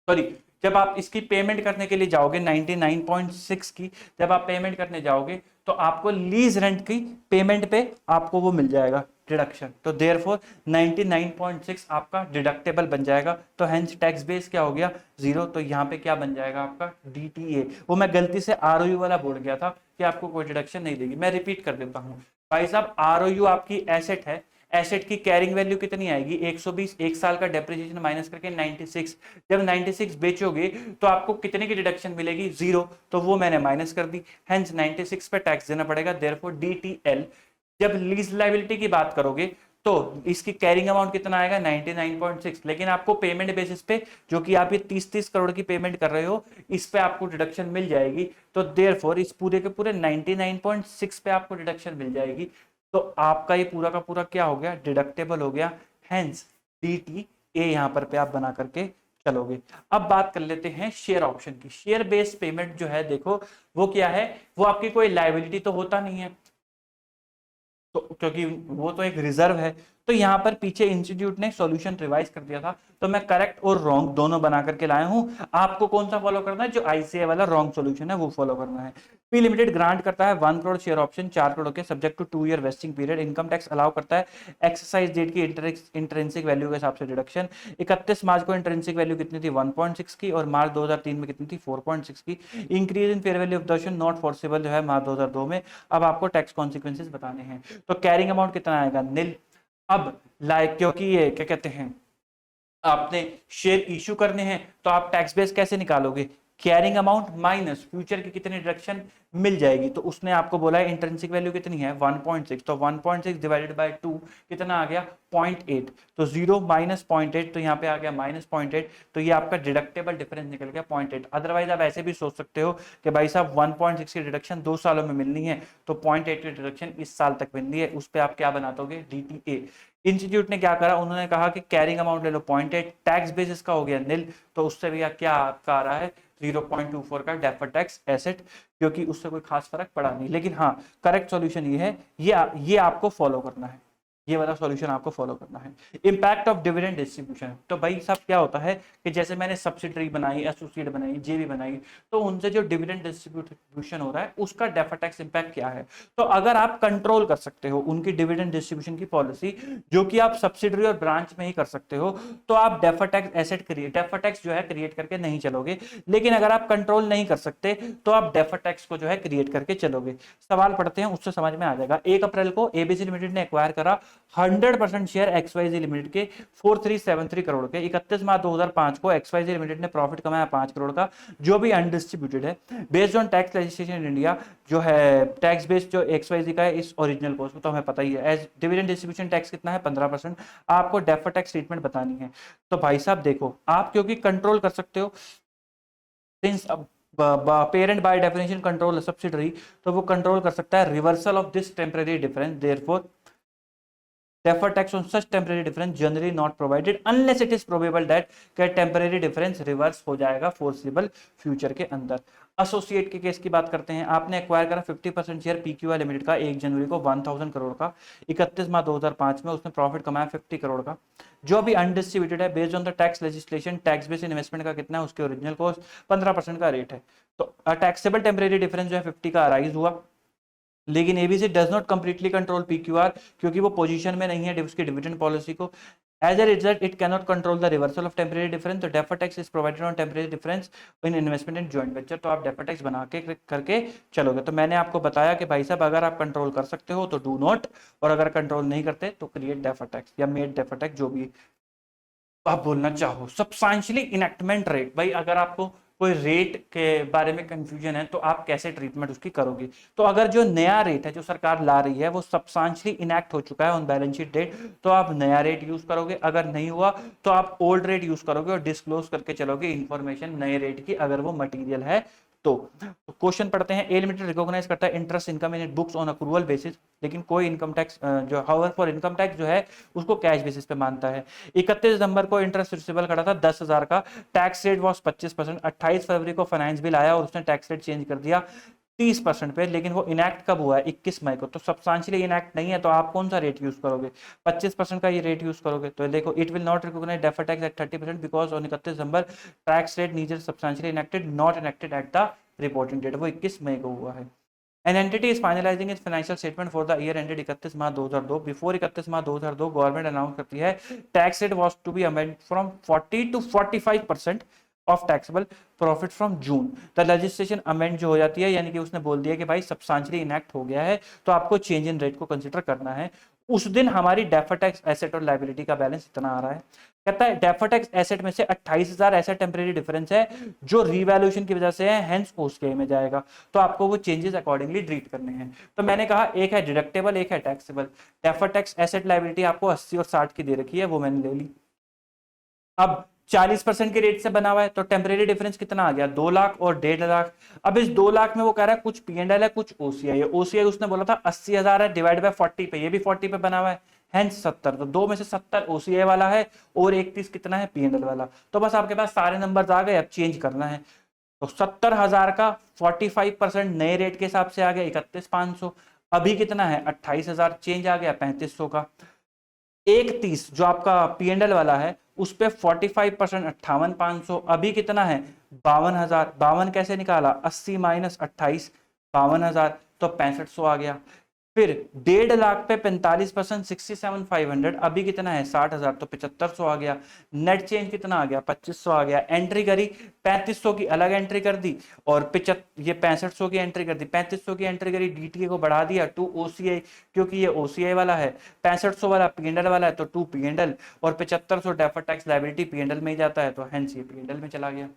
सॉरी, जब आप इसकी पेमेंट करने के लिए जाओगे 99.6 की, जब आप पेमेंट करने जाओगे तो आपको लीज रेंट की पेमेंट पे आपको वो मिल जाएगा डिडक्शन। तो देयरफॉर 99.6 आपका डिडक्टेबल बन जाएगा। तो हेंस टैक्स बेस क्या हो गया? 0। तो यहाँ पे क्या बन जाएगा आपका? डीटीए। वो मैं गलती से आरओयू वाला बोल गया था कि आपको कोई डिडक्शन नहीं देगी। मैं रिपीट कर देता हूँ भाई साहब, आरओयू आपकी एसेट है, एसेट की कैरिंग वैल्यू कितनी आएगी? 120, 1 साल का डेप्रिसिएशन माइनस करके 96। जब 96 बेचोगे तो आपको कितने की डिडक्शन मिलेगी? 0। तो वो मैंने माइनस कर दी, हेंस 96 पे टैक्स देना पड़ेगा, देयरफॉर डीटीएल। जब लीज लायबिलिटी की बात करोगे तो इसकी कैरिंग अमाउंट कितना आएगा? 99.6। लेकिन आपको पेमेंट बेसिस पे, जो कि आप ये 30-30 करोड़ की पेमेंट कर रहे हो, इस पे आपको डिडक्शन मिल जाएगी। तो देयरफॉर इस पूरे के पूरे 99.6 पे आपको डिडक्शन मिल जाएगी। तो आपका ये पूरा का पूरा क्या हो गया? डिडक्टेबल हो गया। हेंस डीटी ए यहां पर पे आप बना करके चलोगे। अब बात कर लेते हैं शेयर ऑप्शन की। शेयर बेस्ड पेमेंट जो है, देखो वो क्या है? वो आपकी कोई लायबिलिटी तो होता नहीं है, तो क्योंकि वो तो एक रिजर्व है। तो यहां पर पीछे इंस्टीट्यूट ने सॉल्यूशन रिवाइज कर दिया था, तो मैं करेक्ट और रॉन्ग दोनों बना करके लाया हूं। आपको कौन सा फॉलो करना है? जो आईसीए वाला रॉन्ग सॉल्यूशन है वो फॉलो करना है। पी लिमिटेड ग्रांट करता है 1 करोड़ शेयर ऑप्शन 4 करोड़ के, subject to 2 year vesting period. Income tax allow करता है एक्सरसाइज डेट की इंट्रेंसिक वैल्यू के हिसाब से डिडक्शन। 31 मार्च को इंट्रेंसिक वैल्यू कितनी थी? 1.6 की, और मार्च 2003 में कितनी थी? 4.6 की। Increase in fair value of the option not forcible जो है मार्च 2002 में। अब आपको टैक्स कॉन्सिक्वेंसेज बताने हैं। तो कैरिंग अमाउंट कितना आएगा? नील। अब लाइक क्योंकि ये क्या कहते हैं, आपने शेयर इशू करने हैं, तो आप टैक्स बेस कैसे निकालोगे? कैरिंग अमाउंट माइनस फ्यूचर की कितनी डिडक्शन मिल जाएगी। तो उसने आपको बोला है इंट्रिंसिक वैल्यू कितनी है? 1.6। तो 1.6 डिवाइडेड बाय 2 कितना आ गया? 0.8। तो 0 माइनस 0.8, तो यहाँ पे आ गया माइनस 0.8। तो ये आपका डिडक्टेबल डिफरेंस निकल गया 0.8। अदरवाइज आप ऐसे भी सोच सकते हो कि भाई साहब 1.6 की डिडक्शन 2 सालों में मिलनी है, तो 0.8 की डिडक्शन इस साल तक मिलनी है, उस पर आप क्या बना दोगे? डीटीए। इंस्टीट्यूट ने क्या करा? उन्होंने कहा कि कैरिंग अमाउंट ले लो 0.8, टैक्स बेसिस का हो गया नील, तो उससे भी क्या आपका आ रहा है? 0.24 का डेफर्ड टैक्स एसेट, क्योंकि उससे कोई खास फर्क पड़ा नहीं। लेकिन हाँ, करेक्ट सॉल्यूशन ये है, ये आपको फॉलो करना है, ये वाला सॉल्यूशन आपको फॉलो करना है। Impact of dividend distribution. तो भाई साहब क्या होता है कि जैसे मैंने सब्सिडरी बनाई, एसोसिएट बनाई, जेवी बनाई, तो उनसे जो डिविडेंड डिस्ट्रीब्यूशन हो रहा है उसका डेफर्ड टैक्स इंपैक्ट क्या है? तो अगर आप कंट्रोल कर सकते हो उनकी डिविडेंड डिस्ट्रीब्यूशन की पॉलिसी, जो कि आप सब्सिडरी और ब्रांच में ही कर सकते हो, तो आप deferred tax asset create, deferred tax जो है क्रिएट करके नहीं चलोगे। लेकिन अगर आप कंट्रोल नहीं कर सकते तो आप डेफर्ड टैक्स को जो है क्रिएट करके चलोगे। सवाल पढ़ते हैं, उससे समझ में आ जाएगा। 1 अप्रैल को एबीसी लिमिटेड ने एक्वायर करा 100% शेयर एक्सवाईजी लिमिटेड के 4373 करोड़ के। 31 मार्च 2005 को एक्सवाईजी लिमिटेड ने प्रॉफिट कमाया 5 करोड़ का, जो भी अनडिस्ट्रीब्यूटेड है। Based on tax legislation in India, जो है टैक्स बेस्ड जो एक्सवाईजी का है इस ओरिजिनल कॉस्ट में, तो हमें पता ही है। एज डिविडेंड डिस्ट्रीब्यूशन टैक्स कितना है? 15%। आपको डेफर्ड टैक्स ट्रीटमेंट बतानी है। तो भाई साहब देखो, आप क्योंकि कंट्रोल कर सकते हो, since parent by definition control subsidiary, तो वो कंट्रोल कर सकता है reversal of this temporary difference. Therefore deferred tax on such temporary difference generally not provided unless it is probable that temporary difference reverse हो जाएगा foreseeable future के अंदर। Associate के केस की बात करते हैं, आपने एक्वायर करा 50% शेयर पीक्यूआई लिमिटेड का 1 जनवरी को 1000 करोड़ का, 31 मार्च 2005 में उसने प्रॉफिट कमाया 50 करोड़ का, जो अभी अनडिस्ट्रीब्यूटेड है based on the tax legislation, tax based investment का कितना है, उसके ओरिजिनल कॉस्ट 15% का रेट है। तो टैक्सेबल टेम्परेरी डिफरेंस जो है 50 का अराइज हुआ, लेकिन ABC does not completely control PQR, क्योंकि वो पोजीशन में नहीं है उसकी डिविडेंड पॉलिसी को। As a result, it cannot control the reversal of temporary difference. तो deferred tax is provided on temporary difference in investment in joint venture। तो आप deferred tax बना के करके चलोगे। तो मैंने आपको बताया कि भाई साहब अगर आप कंट्रोल कर सकते हो तो डू नॉट, और अगर कंट्रोल नहीं करते तो क्रिएट deferred tax या मेड deferred tax, जो भी आप बोलना चाहो। सब्सटेंशियली इनएक्टमेंट रेट, भाई अगर आपको कोई रेट के बारे में कंफ्यूजन है तो आप कैसे ट्रीटमेंट उसकी करोगे। तो अगर जो नया रेट है जो सरकार ला रही है वो सब्सटेंशियली इनएक्ट हो चुका है ऑन बैलेंस शीट डेट, तो आप नया रेट यूज करोगे, अगर नहीं हुआ तो आप ओल्ड रेट यूज करोगे और डिस्क्लोज करके चलोगे इंफॉर्मेशन नए रेट की, अगर वो मटेरियल है तो। क्वेश्चन पढ़ते हैं, ए लिमिटेड रिकॉग्नाइज करता है interest income in books on accrual basis, लेकिन कोई इनकम टैक्स जो हाउएवर फॉर इनकम टैक्स जो है उसको कैश बेसिस पे मानता है। 31 दिसंबर को इंटरेस्ट रिसीवेबल खड़ा था 10,000 का, टैक्स रेट वाज 25%। 28 फरवरी को फाइनेंस बिल आया और उसने टैक्स रेट चेंज कर दिया 30% पे, लेकिन वो इनैक्ट कब हुआ है, 21 मई को। तो सब्सटेंशियली इनैक्ट नहीं है, तो आप कौन सा रेट यूज करोगे, 25% का ये रेट यूज करोगे। तो देखो, it will not recognise deferred tax at 30% because on 31 December tax rate neither substantially enacted not enacted at the reporting date, वो 21 मई को हुआ है। An entity is finalizing its financial statement for the year ended 31 March 2002. Before 31 March 2002, government announce करती है tax rate was to be amended from 40 to 45% of taxable profit from June. The legislation amend जो हो जाती है, यानी कि उसने बोल दिया कि भाई सब्सटेंशियली इनैक्ट हो गया है तो आपको चेंज इन रेट को कंसीडर करना है। उस दिन हमारी डेफर्ड टैक्स एसेट और लायबिलिटी का बैलेंस इतना आ रहा है। कहता है डेफर्ड टैक्स एसेट में से 28,000 ऐसा टेम्परेरी डिफरेंस है जो रिवैल्यूएशन की वजह से है, हेंस ओसीआई में जाएगा, तो आपको वो चेंजेस अकॉर्डिंगली ट्रीट करने हैं। तो मैंने कहा एक है डिडक्टेबल, एक है taxable. Deferred tax asset liability आपको 80 और 60 की दे रखी है, वो मैंने ले ली। अब 40% के रेट से बना हुआ है, तो टेम्परेरी डिफरेंस कितना आ गया, 2 लाख और 1.5 लाख। अब इस 2 लाख में वो कह रहा है कुछ पीएनएल है कुछ ओसीआई है। ओसीआई उसने बोला था 80,000 है, डिवाइड बाय 40 पे, ये भी 40 पे बना हुआ है, हेंस 70। तो 2 में से 70 ओसीआई वाला है और 31 कितना है, पीएनएल वाला। तो बस आपके पास सारे नंबर्स आ गए, अब चेंज करना है। तो 70,000 का 45% नए रेट के हिसाब से आ गया 31,500। अभी कितना है 28,000, चेंज आ गया 3500 का। 31 जो आपका पीएनएल वाला है उस पे 45% 58,500, अभी कितना है 52,000। 52 कैसे निकाला, 80 माइनस 28, 52,000, तो 6500 आ गया। फिर 1.5 लाख पे 45% 67,500, अभी कितना है 60,000, तो 7500 आ गया। नेट चेंज कितना आ गया 2500 आ गया। एंट्री करी 3500 की अलग एंट्री कर दी और ये 6500 की एंट्री कर दी। 3500 की एंट्री करी, डीटीए को बढ़ा दिया 2 ओसीआई, क्योंकि ये ओसीआई वाला है। 6500 वाला पीएनएल वाला है तो 2 पीएनएल, और 7500 डेफर्ड टैक्स लायबिलिटी पीएनएल में ही जाता है, तो हेंस ये पीएनएल में चला गया।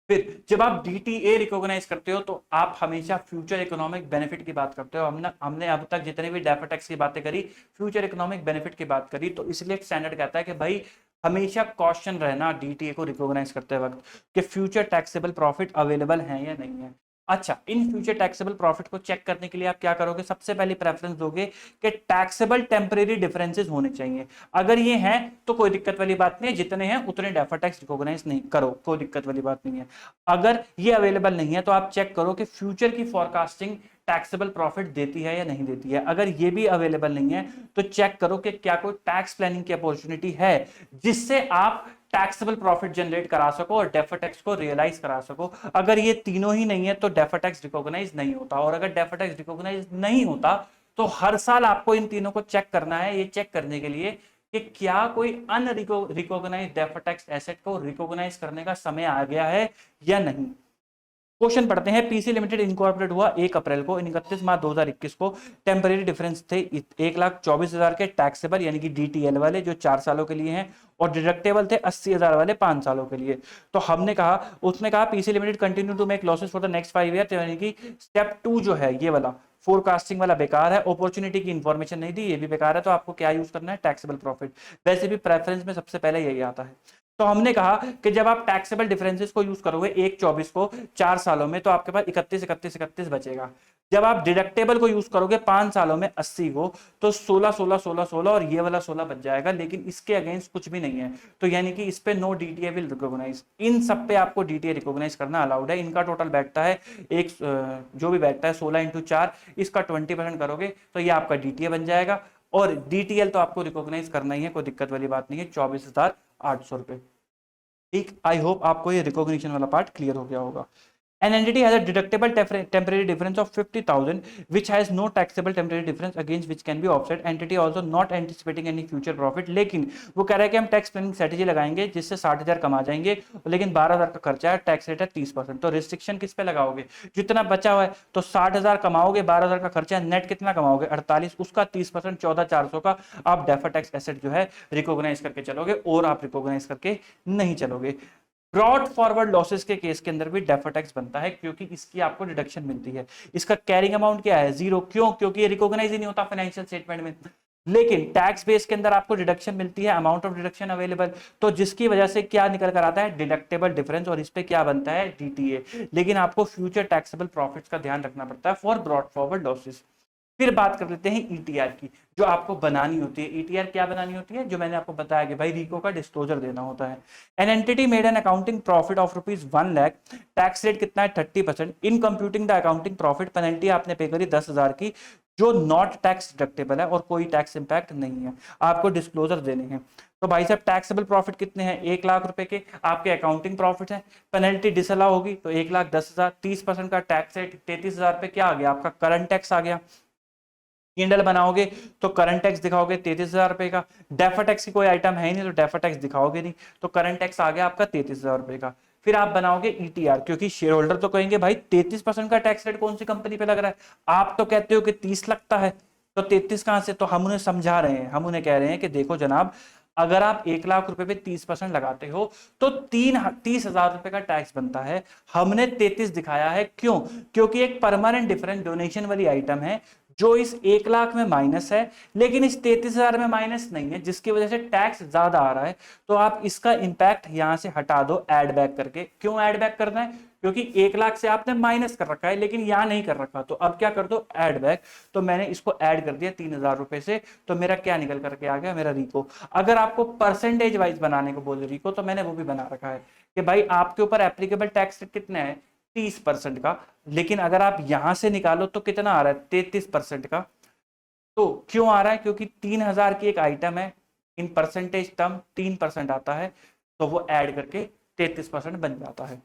फिर जब आप डीटीए रिकॉग्नाइज करते हो तो आप हमेशा फ्यूचर इकोनॉमिक बेनिफिट की बात करते हो। हमने अब तक जितने भी डेफर्ड टैक्स की बातें करी, फ्यूचर इकोनॉमिक बेनिफिट की बात करी, तो इसलिए स्टैंडर्ड कहता है कि भाई हमेशा कॉशन रहना डीटीए को रिकॉग्नाइज करते वक्त कि फ्यूचर टैक्सेबल प्रॉफिट अवेलेबल है या नहीं है। अच्छा, इन फ्यूचर टैक्सेबल प्रॉफिट को चेक करने के लिए आप क्या करोगे, सबसे पहले प्रेफरेंस दोगे कि टैक्सेबल टेम्परेरी डिफरेंसेस होने चाहिए। अगर ये हैं तो कोई दिक्कत वाली बात नहीं है, जितने हैं उतने डेफर्ड टैक्स रिकॉग्नाइज नहीं करो, कोई दिक्कत वाली बात नहीं है। अगर ये अवेलेबल नहीं है तो आप चेक करो कि फ्यूचर की फोरकास्टिंग टैक्सेबल प्रॉफिट देती है या नहीं देती है। अगर ये भी अवेलेबल नहीं है तो चेक करो कि क्या कोई टैक्स प्लानिंग की अपॉर्चुनिटी है जिससे आप टैक्सेबल प्रॉफिट जनरेट करा सको और डेफर्ड टैक्स को रियलाइज करा सको। अगर ये तीनों ही नहीं है तो डेफर्ड टैक्स रिकॉग्नाइज नहीं होता, और अगर डेफर्ड टैक्स रिकॉग्नाइज नहीं होता तो हर साल आपको इन तीनों को चेक करना है। ये चेक करने के लिए कि क्या कोई अनरिकॉग्नाइज डेफर्ड टैक्स एसेट को रिकॉग्नाइज करने का समय आ गया है या नहीं। क्वेश्चन पढ़ते हैं, पीसी लिमिटेड इनकॉर्पोरेट हुआ 1 अप्रैल को, 31 मार्च 2021 को। टेम्परेरी डिफरेंस थे 1,24,000 के टैक्सेबल यानी कि डीटीएल वाले जो 4 सालों के लिए हैं, और डिडक्टेबल थे 80,000 वाले 5 सालों के लिए। तो हमने कहा, उसने कहा PC limited continue to make losses for the next 5 year, यानी कि स्टेप 2 जो है ये वाला फोरकास्टिंग वाला बेकार है, अपॉर्चुनिटी की इंफॉर्मेशन नहीं दी, ये भी बेकार है। तो आपको क्या यूज करना है, टैक्सेबल प्रॉफिट। वैसे भी प्रेफरेंस में सबसे पहले यही आता है। तो हमने कहा कि जब आप टैक्सेबल डिफरेंसेस को यूज करोगे 1/24 को 4 सालों में, तो आपके पास 31 बचेगा। जब आप डिडक्टेबल को यूज करोगे 5 सालों में 80 को, तो 16 और ये वाला 16 बच जाएगा, लेकिन इसके अगेंस्ट कुछ भी नहीं है। तो यानी कि इस पे नो डीटीए विल रिकॉग्नाइज। इन सब पे आपको डीटीए रिकॉग्नाइज करना अलाउड है। इनका टोटल बैठता है जो भी बैठता है 16 × 4, इसका 20% करोगे तो ये आपका डीटीए बन जाएगा। और डीटीएल तो आपको रिकॉग्नाइज करना ही है, कोई दिक्कत वाली बात नहीं है, 24,800 रुपए। ठीक, आई होप आपको ये रिकॉग्निशन वाला पार्ट क्लियर हो गया होगा। An entity has a deductible temporary difference of 50,000, which has no taxable temporary difference against which can be offset. Entity also not anticipating any future profit. लेकिन वो कह रहा है कि हम टैक्स प्लानिंग स्ट्रेटेजी लगाएंगे जिससे 60,000 कमा जाएंगे, लेकिन 12,000 का खर्चा है, टैक्स रेट है 30%। तो रिस्ट्रिक्शन किस पे लगाओगे? जितना बचा हुआ है, तो 60,000 कमाओगे, 12,000 का खर्चा है, नेट कितना कमाओगे? 48, उसका 30%, 14,400 का आप डेफर्ड टैक्स एसेट जो है रिकॉग्नाइज करके चलोगे, और आप रिकॉग्नाइज करके नहीं चलोगे। ब्रॉड फॉरवर्ड लॉसेस के केस के अंदर भी डेफर्ड टैक्स बनता है, क्योंकि इसकी आपको डिडक्शन मिलती है। इसका कैरिंग अमाउंट क्या है? 0। क्यों? क्योंकि ये रिकॉग्नाइज ही नहीं होता फाइनेंशियल स्टेटमेंट में। लेकिन टैक्स बेस के अंदर आपको डिडक्शन मिलती है, अमाउंट ऑफ डिडक्शन अवेलेबल, तो जिसकी वजह से क्या निकल कर आता है? डिडक्टेबल डिफरेंस, और इस पे क्या बनता है? डीटीए। लेकिन आपको फ्यूचर टैक्सेबल प्रॉफिट्स का ध्यान रखना पड़ता है फॉर ब्रॉड फॉरवर्ड लॉसेस। फिर बात कर लेते हैं ईटीआर की, जो आपको बनानी होती है। ईटीआर क्या बनानी होती है? जो मैंने आपको बताया कि भाई रिको का डिस्क्लोजर देना होता है। An entity made an accounting profit of ₹1 lakh, tax rate कितना है? 30%। In computing the accounting profit, penalty आपने पे करी 10,000 की, जो नॉट टैक्स डिडक्टेबल है और कोई टैक्स इंपैक्ट नहीं है, आपको डिस्क्लोजर देने हैं। तो भाई साहब टैक्सेबल प्रॉफिट कितने हैं? 1 लाख रुपए के आपके अकाउंटिंग प्रॉफिट है, पेनल्टी डिसअलाउ होगी तो 1,10,000, 30% का टैक्स रेट 33,000 पे क्या आ गया? आपका करंट टैक्स आ गया। इंडल बनाओगे तो करंट टैक्स दिखाओगे 33,000 रुपए का, डेफर टैक्स की कोई आइटम है ही नहीं तो डेफर टैक्स दिखाओगे नहीं, तो करंट टैक्स आ गया आपका 33,000 रुपए का। फिर आप बनाओगे ईटीआर, क्योंकि शेयर होल्डर तो कहेंगे भाई 33% का टैक्स रेट कौन सी कंपनी पे लग रहा है, आप तो कहते हो कि 30 लगता है, तो 33 कहां से? तो हम उन्हें समझा रहे हैं, हम उन्हें कह रहे हैं कि देखो जनाब, अगर आप 1 लाख रुपए पे 30% लगाते हो तो 30,000 रुपए का टैक्स बनता है। हमने 33 दिखाया है, क्यों? क्योंकि एक परमानेंट डिफरेंस डोनेशन वाली आइटम है जो इस 1 लाख में माइनस है, लेकिन इस 33,000 में माइनस नहीं है, जिसकी वजह से टैक्स ज्यादा आ रहा है। तो आप इसका इंपैक्ट यहां से हटा दो ऐड बैक करके। क्यों ऐड बैक करना है? क्योंकि 1 लाख से आपने माइनस कर रखा है, लेकिन यहां नहीं कर रखा, तो अब क्या कर दो? Add back. तो मैंने इसको ऐड कर दिया 3,000 रुपए से, तो मेरा क्या निकल करके आ गया? मेरा रिको। अगर आपको परसेंटेज वाइज बनाने को बोले रिको, तो मैंने वो भी बना रखा है कि भाई आपके ऊपर एप्लीकेबल टैक्स रेट कितना है? 30% का। लेकिन अगर आप यहां से निकालो तो कितना आ रहा है? 33% का। तो क्यों आ रहा है? क्योंकि 3,000 की एक आइटम है, इन परसेंटेज टर्म 3% आता है, तो वो ऐड करके 33% बन जाता है।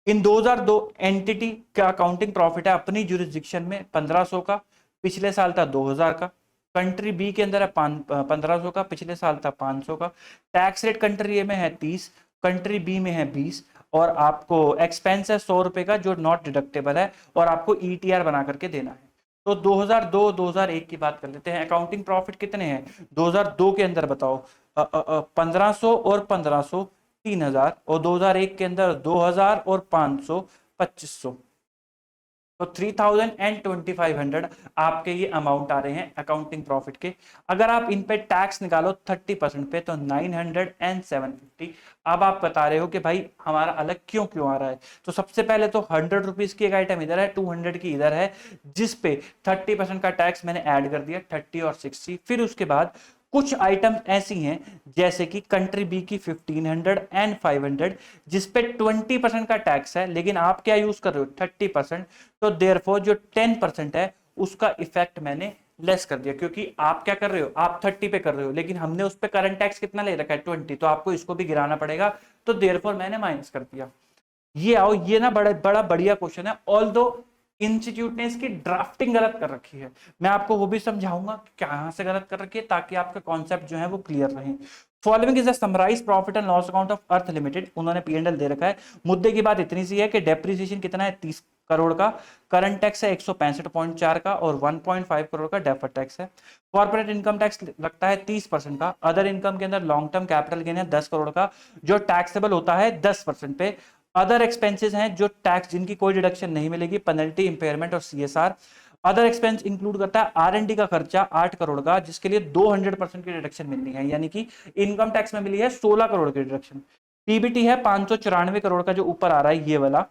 इन 2002 एंटिटी का अकाउंटिंग प्रॉफिट है अपनी जुरिस्डिक्शन में 1,500 का, पिछले साल था 2,000 का। कंट्री बी के अंदर है 1,500 का, पिछले साल था 500 का। टैक्स रेट कंट्री ए में है 30, कंट्री बी में है 20, और आपको एक्सपेंस है 100 रुपए का जो नॉट डिडक्टेबल है, और आपको ईटीआर बना करके देना है। तो 2002 2001 की बात कर लेते हैं। अकाउंटिंग प्रॉफिट कितने हैं 2002 के अंदर? बताओ 1,500 और 1,500 3,000, और 2001 के अंदर 2,000 और 500 2,500, तो 3,000 एंड 2,500 आपके ये अमाउंट आ रहे हैं अकाउंटिंग प्रॉफिट के। अगर आप इन पे टैक्स निकालो 30% पे, तो 900 एंड 750। अब आप बता रहे हो कि भाई हमारा अलग क्यों क्यों आ रहा है? तो सबसे पहले तो 100 रुपीज की एक आइटम इधर है, 200 की इधर है, जिसपे 30% का टैक्स मैंने ऐड कर दिया, 30 और 60। फिर उसके बाद कुछ आइटम्स ऐसी हैं जैसे कि कंट्री बी की 1,500 एंड 500, जिसपे 20% का टैक्स है, लेकिन आप क्या यूज कर रहे हो? 30%। तो देयरफॉर जो 10% है उसका इफेक्ट मैंने लेस कर दिया, क्योंकि आप क्या कर रहे हो? आप 30 पे कर रहे हो, लेकिन हमने उस पर करंट टैक्स कितना ले रखा है? 20, तो आपको इसको भी गिराना पड़ेगा, तो देयरफॉर मैंने माइनस कर दिया। ये आओ, ये ना बड़ा बड़ा बढ़िया क्वेश्चन है, ऑल्दो इंस्टीट्यूट ने इसकी ड्राफ्टिंग गलत कर रखी है। मैं आपको वो भी समझाऊंगा कि कहां से गलत कर रखी है, ताकि आपका कॉन्सेप्ट जो है वो क्लियर रहे। Following is the summarise profit and loss account of Earth limited. उन्होंने P&L दे रखा है। मुद्दे की बात इतनी सी है कि डेप्रिसिएशन कितना है? 30 करोड़ का, करंट टैक्स है 165.4 का, और 1.5 करोड़ का डेफर्ड टैक्स है। कॉर्पोरेट इनकम टैक्स लगता है 30% का। अदर इनकम के अंदर लॉन्ग टर्म कैपिटल गेन है 10 करोड़ का, जो टैक्सेबल होता है 10% पे। अदर एक्सपेंसेस हैं जो टैक्स जिनकी कोई डिडक्शन नहीं मिलेगी, पेनल्टी, इंपेयरमेंट और CSR। अदर एक्सपेंस इंक्लूड करता है R&D का खर्चा 8 करोड़ का, जिसके लिए 200% की डिडक्शन मिलनी है, यानी कि इनकम टैक्स में मिली है 16 करोड़ की डिडक्शन। पीबीटी है 594 करोड़ का, जो ऊपर आ रहा है ये वाला,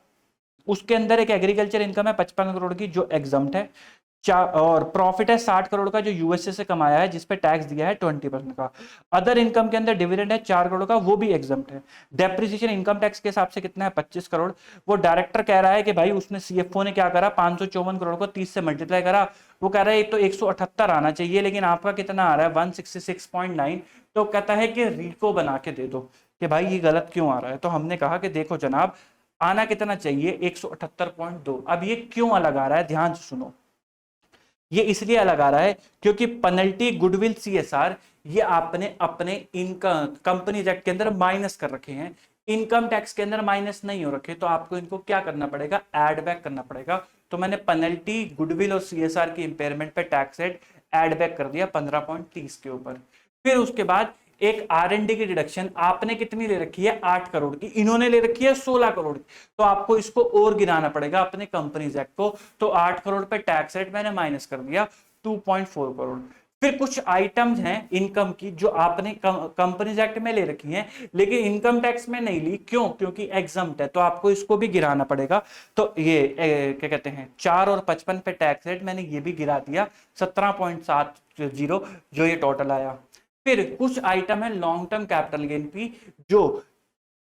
उसके अंदर एक एग्रीकल्चर इनकम है 55 करोड़ की जो एग्जम्प्ट है, और प्रॉफिट है 60 करोड़ का जो यूएसए से कमाया है, जिसपे टैक्स दिया है 20% का। अदर इनकम के अंदर डिविडेंड है 4 करोड़ का, वो भी एग्जम्प्ट है। डेप्रिसिएशन इनकम टैक्स के हिसाब से कितना है 25 करोड़। वो डायरेक्टर कह रहा है कि भाई उसने सीएफओ ने क्या करा, 554 करोड़ को 30 से मल्टीप्लाई करा, वो कह रहा है तो 178 आना चाहिए, लेकिन आपका कितना आ रहा है 166.9। तो कहता है कि रिको बना के दे दो कि भाई ये गलत क्यों आ रहा है। तो हमने कहा कि देखो जनाब, आना कितना चाहिए 178.2। अब ये क्यों अलग आ रहा है, ध्यान से सुनो। ये इसलिए अलग आ रहा है क्योंकि पेनल्टी, गुडविल, सीएसआर ये आपने अपने इनकम कंपनी एक्ट के अंदर माइनस कर रखे हैं, इनकम टैक्स के अंदर माइनस नहीं हो रखे, तो आपको इनको क्या करना पड़ेगा, ऐड बैक करना पड़ेगा। तो मैंने पेनल्टी, गुडविल और सीएसआर की इंपेयरमेंट पे टैक्स रेट ऐड बैक कर दिया 15.30 के ऊपर। फिर उसके बाद एक R&D की डिडक्शन आपने कितनी ले रखी है 8 करोड़ की, इन्होंने ले रखी है 16 करोड़ की, तो आपको इसको और गिराना पड़ेगा अपने कंपनीज एक्ट को। तो 8 करोड़ पे टैक्स रेट मैंने माइनस कर दिया 2.4 करोड़। फिर कुछ आइटम्स हैं इनकम की जो आपने कंपनीज एक्ट में ले रखी हैं, लेकिन इनकम टैक्स में नहीं ली, क्यों, क्योंकि एग्जम्प्ट है, तो आपको इसको भी गिराना पड़ेगा। तो ये क्या कहते हैं 4 और 55 पे टैक्स रेट मैंने ये भी गिरा दिया 17.70, जो ये टोटल आया। फिर कुछ आइटम है लॉन्ग टर्म कैपिटल गेन की, जो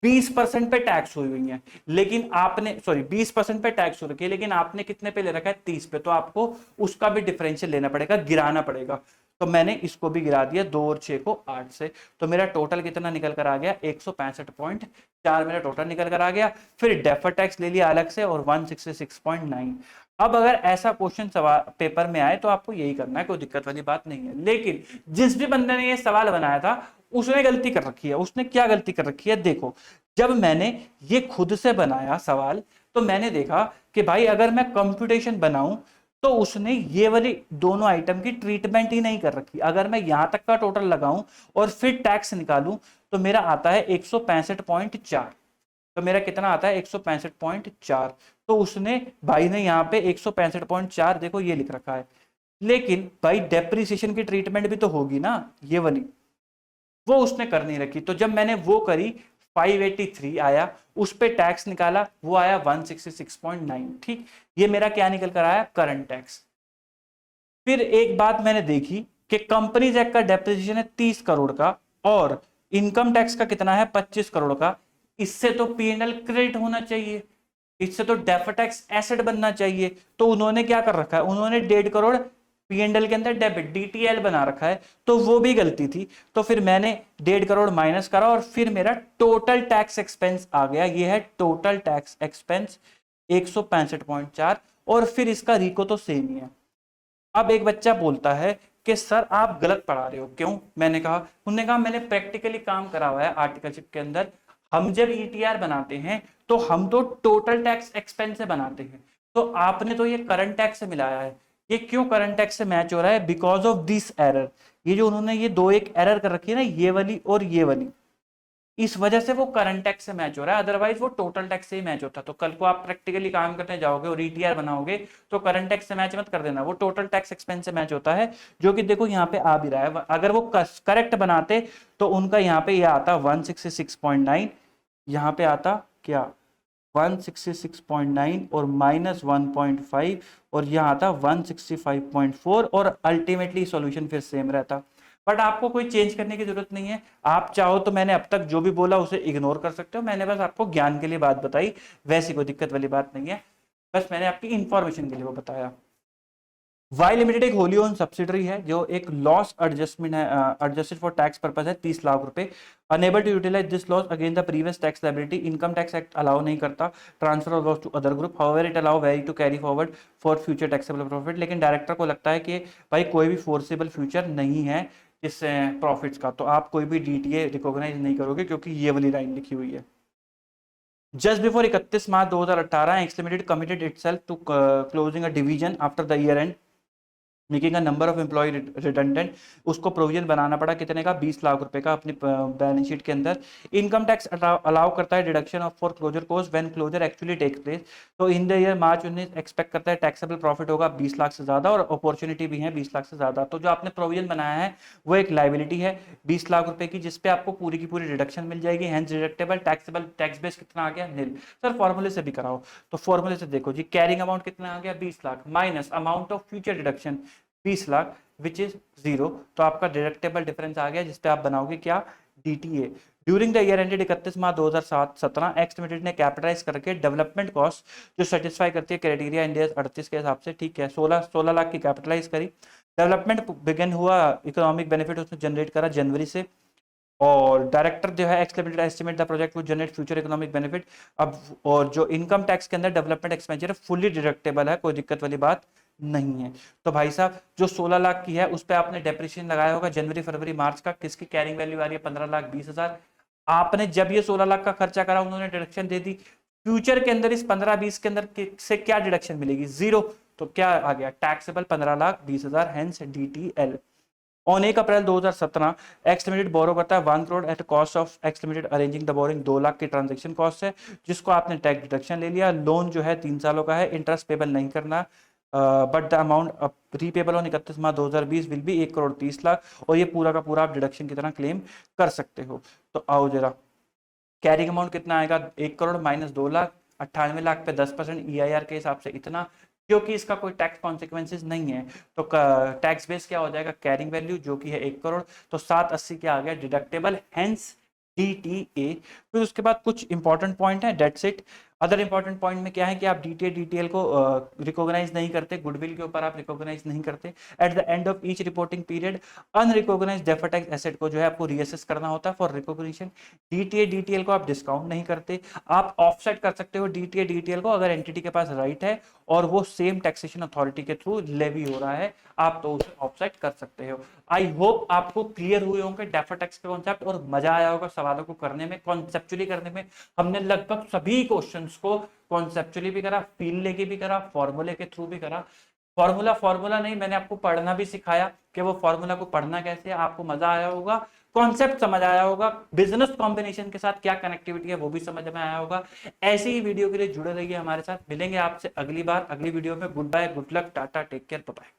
20% पे टैक्स हुई है, लेकिन आपने 20% पे टैक्स हो रखी है, लेकिन आपने कितने पे ले रखा है 30 पे, तो आपको उसका भी डिफरेंशियल लेना पड़ेगा, गिराना पड़ेगा। तो मैंने इसको भी गिरा दिया 2 और 6 को 8 से। तो मेरा टोटल कितना निकल कर आ गया 165.4 मेरा टोटल निकल कर आ गया। फिर डेफर टैक्स ले लिया अलग से और 166.9। अब अगर ऐसा क्वेश्चन सवाल पेपर में आए तो आपको यही करना है, कोई दिक्कत वाली बात नहीं है। लेकिन जिस भी बंदे ने ये सवाल बनाया था उसने गलती कर रखी है। उसने क्या गलती कर रखी है, देखो, जब मैंने ये खुद से बनाया सवाल तो मैंने देखा कि भाई अगर मैं कंप्यूटेशन बनाऊं तो उसने ये वाली दोनों आइटम की ट्रीटमेंट ही नहीं कर रखी। अगर मैं यहां तक का टोटल लगाऊं और फिर टैक्स निकालूं तो मेरा आता है 165.4। तो मेरा कितना आता है 165.4। तो उसने भाई ने यहाँ पे 165.4 देखो ये लिख रखा है, लेकिन भाई डेप्रिसिएशन की ट्रीटमेंट भी तो होगी ना ये वाली, वो उसने कर नहीं रखी। तो जब मैंने वो करी 583 आया, उस पे टैक्स निकाला वो आया 166.9। ठीक, ये मेरा क्या निकल कर आया करंट टैक्स। फिर एक बात मैंने देखी कि कंपनीज एक्ट का डेप्रिसिएशन है 30 करोड़ का और इनकम टैक्स का कितना है 25 करोड़ का। इससे तो P&L क्रेडिट होना चाहिए, इससे तो डेफर टैक्स एसेट बनना चाहिए। तो उन्होंने क्या कर रखा है, उन्होंने 1.5 करोड़ P&L के अंदर डेबिट DTL बना रखा है, तो वो भी गलती थी। तो फिर मैंने 1.5 करोड़ माइनस करा और फिर मेरा टोटल टैक्स एक्सपेंस आ गया, ये है टोटल टैक्स एक्सपेंस 165.4। और फिर इसका रिको तो सेम ही है। अब एक बच्चा बोलता है कि सर आप गलत पढ़ा रहे हो, क्यों? मैंने कहा, उन्होंने कहा मैंने प्रैक्टिकली काम करा हुआ है आर्टिकलशिप के अंदर। हम जब ETR बनाते हैं तो हम तो टोटल टैक्स एक्सपेंस से बनाते हैं, तो आपने तो ये करंट टैक्स से मिलाया है। ये क्यों करंट टैक्स से मैच हो रहा है? Because of this error. ये जो उन्होंने ये दो एक एरर कर रखी है ना, ये वाली और ये वाली, इस वजह से वो करंट टैक्स से मैच हो रहा है, अदरवाइज वो टोटल टैक्स से ही मैच होता। तो कल को आप प्रैक्टिकली काम करने जाओगे और ETR बनाओगे तो करंट टैक्स से मैच मत कर देना, वो टोटल टैक्स एक्सपेंस से मैच होता है, जो कि देखो यहाँ पे आ भी रहा है। अगर वो करेक्ट बनाते तो उनका यहाँ पे यह आता 166.9, यहाँ पे आता क्या 166.9 और माइनस 1.5 और यहाँ आता 165.4 और अल्टीमेटली सॉल्यूशन फिर सेम रहता। बट आपको कोई चेंज करने की जरूरत नहीं है। आप चाहो तो मैंने अब तक जो भी बोला उसे इग्नोर कर सकते हो, मैंने बस आपको ज्ञान के लिए बात बताई, वैसी कोई दिक्कत वाली बात नहीं है, बस मैंने आपकी इंफॉर्मेशन के लिए वो बताया। वाई लिमिटेड एक होली ओन सब्सिडरी है जो एक लॉस एडजस्टमेंट है, एडजस्टेड फॉर टैक्स पर्पस है 30 लाख रुपए। Unable to utilise this loss again the previous tax liability. Income tax act allow नहीं करता transfer of loss to other group, however it allow very to carry forward for future taxable profit. लेकिन director को लगता है कि भाई कोई भी फोर्सेबल फ्यूचर नहीं है इस प्रॉफिट्स का, तो आप कोई भी DTA रिकॉग्नाइज नहीं करोगे, क्योंकि ये वाली लाइन लिखी हुई है। Just before 31 March 2018, X limited committed itself to closing a division after the year end making a number of employ redundant, उसको प्रोविजन बनाना पड़ा कितने का, 20 लाख रुपए का अपनी बैलेंस शीट के अंदर। इनकम टैक्स अलाउ करता है deduction of for closure cost when closure actually takes place. तो in the year March 19 expect करता है टैक्सेबल प्रॉफिट होगा 20 लाख से ज्यादा और अपॉर्चुनिटी भी है 20 लाख से ज्यादा। तो जो आपने प्रोविजन बनाया है वो एक लाइबिलिटी है 20 लाख रुपए की, जिसपे आपको पूरी की पूरी डिडक्शन मिल जाएगी, hence deductible taxable tax base कितना आ गया, नील। सर फॉर्मूले से भी कराओ, तो फॉर्मूले से देखो जी, कैरिंग अमाउंट कितना आ गया 20 lakh minus amount of future deduction 20 lakh which is 0। तो आपका डिडक्टेबल डिफरेंस आ गया जिसपे आप बनाओगे क्या, DTA. During the year ended 31 March 2017 act limited ने कैपिटलाइज करके डेवलपमेंट कॉस्ट जो सेटिस्फाई करती है क्राइटेरिया इंडिया 38 के हिसाब से, ठीक है, 16 लाख की कैपिटलाइज करी। डेवलपमेंट बिगिन हुआ, इकोनॉमिक बेनिफिट उसने जनरेट करा जनवरी से, और डायरेक्टर जो है x limited estimate the project will generate future economic benefit. अब और जो इनकम टैक्स के अंदर डेवलपमेंट एक्सपेंडिचर फुल्ली डिडक्टेबल है, कोई दिक्कत वाली बात नहीं है। तो भाई साहब जो 16 लाख की है उस पर आपने डेप्रिसिएशन लगाया होगा जनवरी फरवरी मार्च का, किसकी कैरिंग वैल्यू आ रही है 15,20,000। आपने जब ये 16 लाख का खर्चा करा उन्होंने डिडक्शन दे दी, फ्यूचर के अंदर इस 15-20 के अंदर से क्या डिडक्शन मिलेगी, 0। तो क्या आ गया, taxable 15,20,000, hence DTL. On 1 April 2017 X limited borrow करता है 1 crore at cost of X limited arranging the borrowing, 2 lakh की ट्रांजेक्शन कॉस्ट है जिसको आपने टैक्स डिडक्शन ले लिया। लोन जो है 3 सालों का है, इंटरेस्ट पेबल नहीं करना, but the amount repayable on 31 March 2020 will be 1 crore 30 lakh, और ये पूरा का पूरा आप डिडक्शन की तरह क्लेम कर सकते हो। तो आओ जरा, कैरिंग अमाउंट कितना आएगा, 1 करोड़ माइनस 2 लाख, 98 लाख पे 10% EIR के हिसाब से इतना, क्योंकि इसका कोई टैक्स कॉन्सिक्वेंसेज नहीं है तो टैक्स बेस क्या हो जाएगा, कैरिंग वैल्यू जो कि है 1 करोड़, तो 780 क्या आ गया डिडक्टेबल, हेंस DTA। फिर उसके बाद कुछ इंपॉर्टेंट पॉइंट है, that's it. Other important point में क्या है कि आप DTA DTL को रिकॉग्नाइज नहीं करते, गुडविल के ऊपर आप रिकॉग्नाइज नहीं करते। At the end of each reporting period unrecognised deferred tax asset को जो है आपको रीअसेस करना होता है फॉर रिकॉग्निशन। DTA DTL को आप डिस्काउंट नहीं करते, आप ऑफसेट कर सकते हो DTA DTL को अगर एंटिटी के पास राइट है और वो सेम टैक्सेशन अथॉरिटी के थ्रू लेवी हो रहा है, आप तो उसे ऑफसेट कर सकते हो। आई होप आपको क्लियर हुए होंगे डेफर्ड टैक्स के कॉन्सेप्ट और मजा आया होगा सवालों को करने में, कॉन्सेप्चुअली करने में। हमने लगभग सभी क्वेश्चंस को कॉन्सेप्चुअली भी करा, फील लेके भी करा, फॉर्मूले के थ्रू भी करा। फॉर्मूला नहीं, मैंने आपको पढ़ना भी सिखाया कि वो फॉर्मूला को पढ़ना कैसे है, आपको मजा आया होगा, कॉन्सेप्ट समझ आया होगा, बिजनेस कॉम्बिनेशन के साथ क्या कनेक्टिविटी है वो भी समझ में आया होगा। ऐसी ही वीडियो के लिए जुड़े रहिए हमारे साथ, मिलेंगे आपसे अगली बार अगली वीडियो में। Good bye, good luck, tata, take care, bye.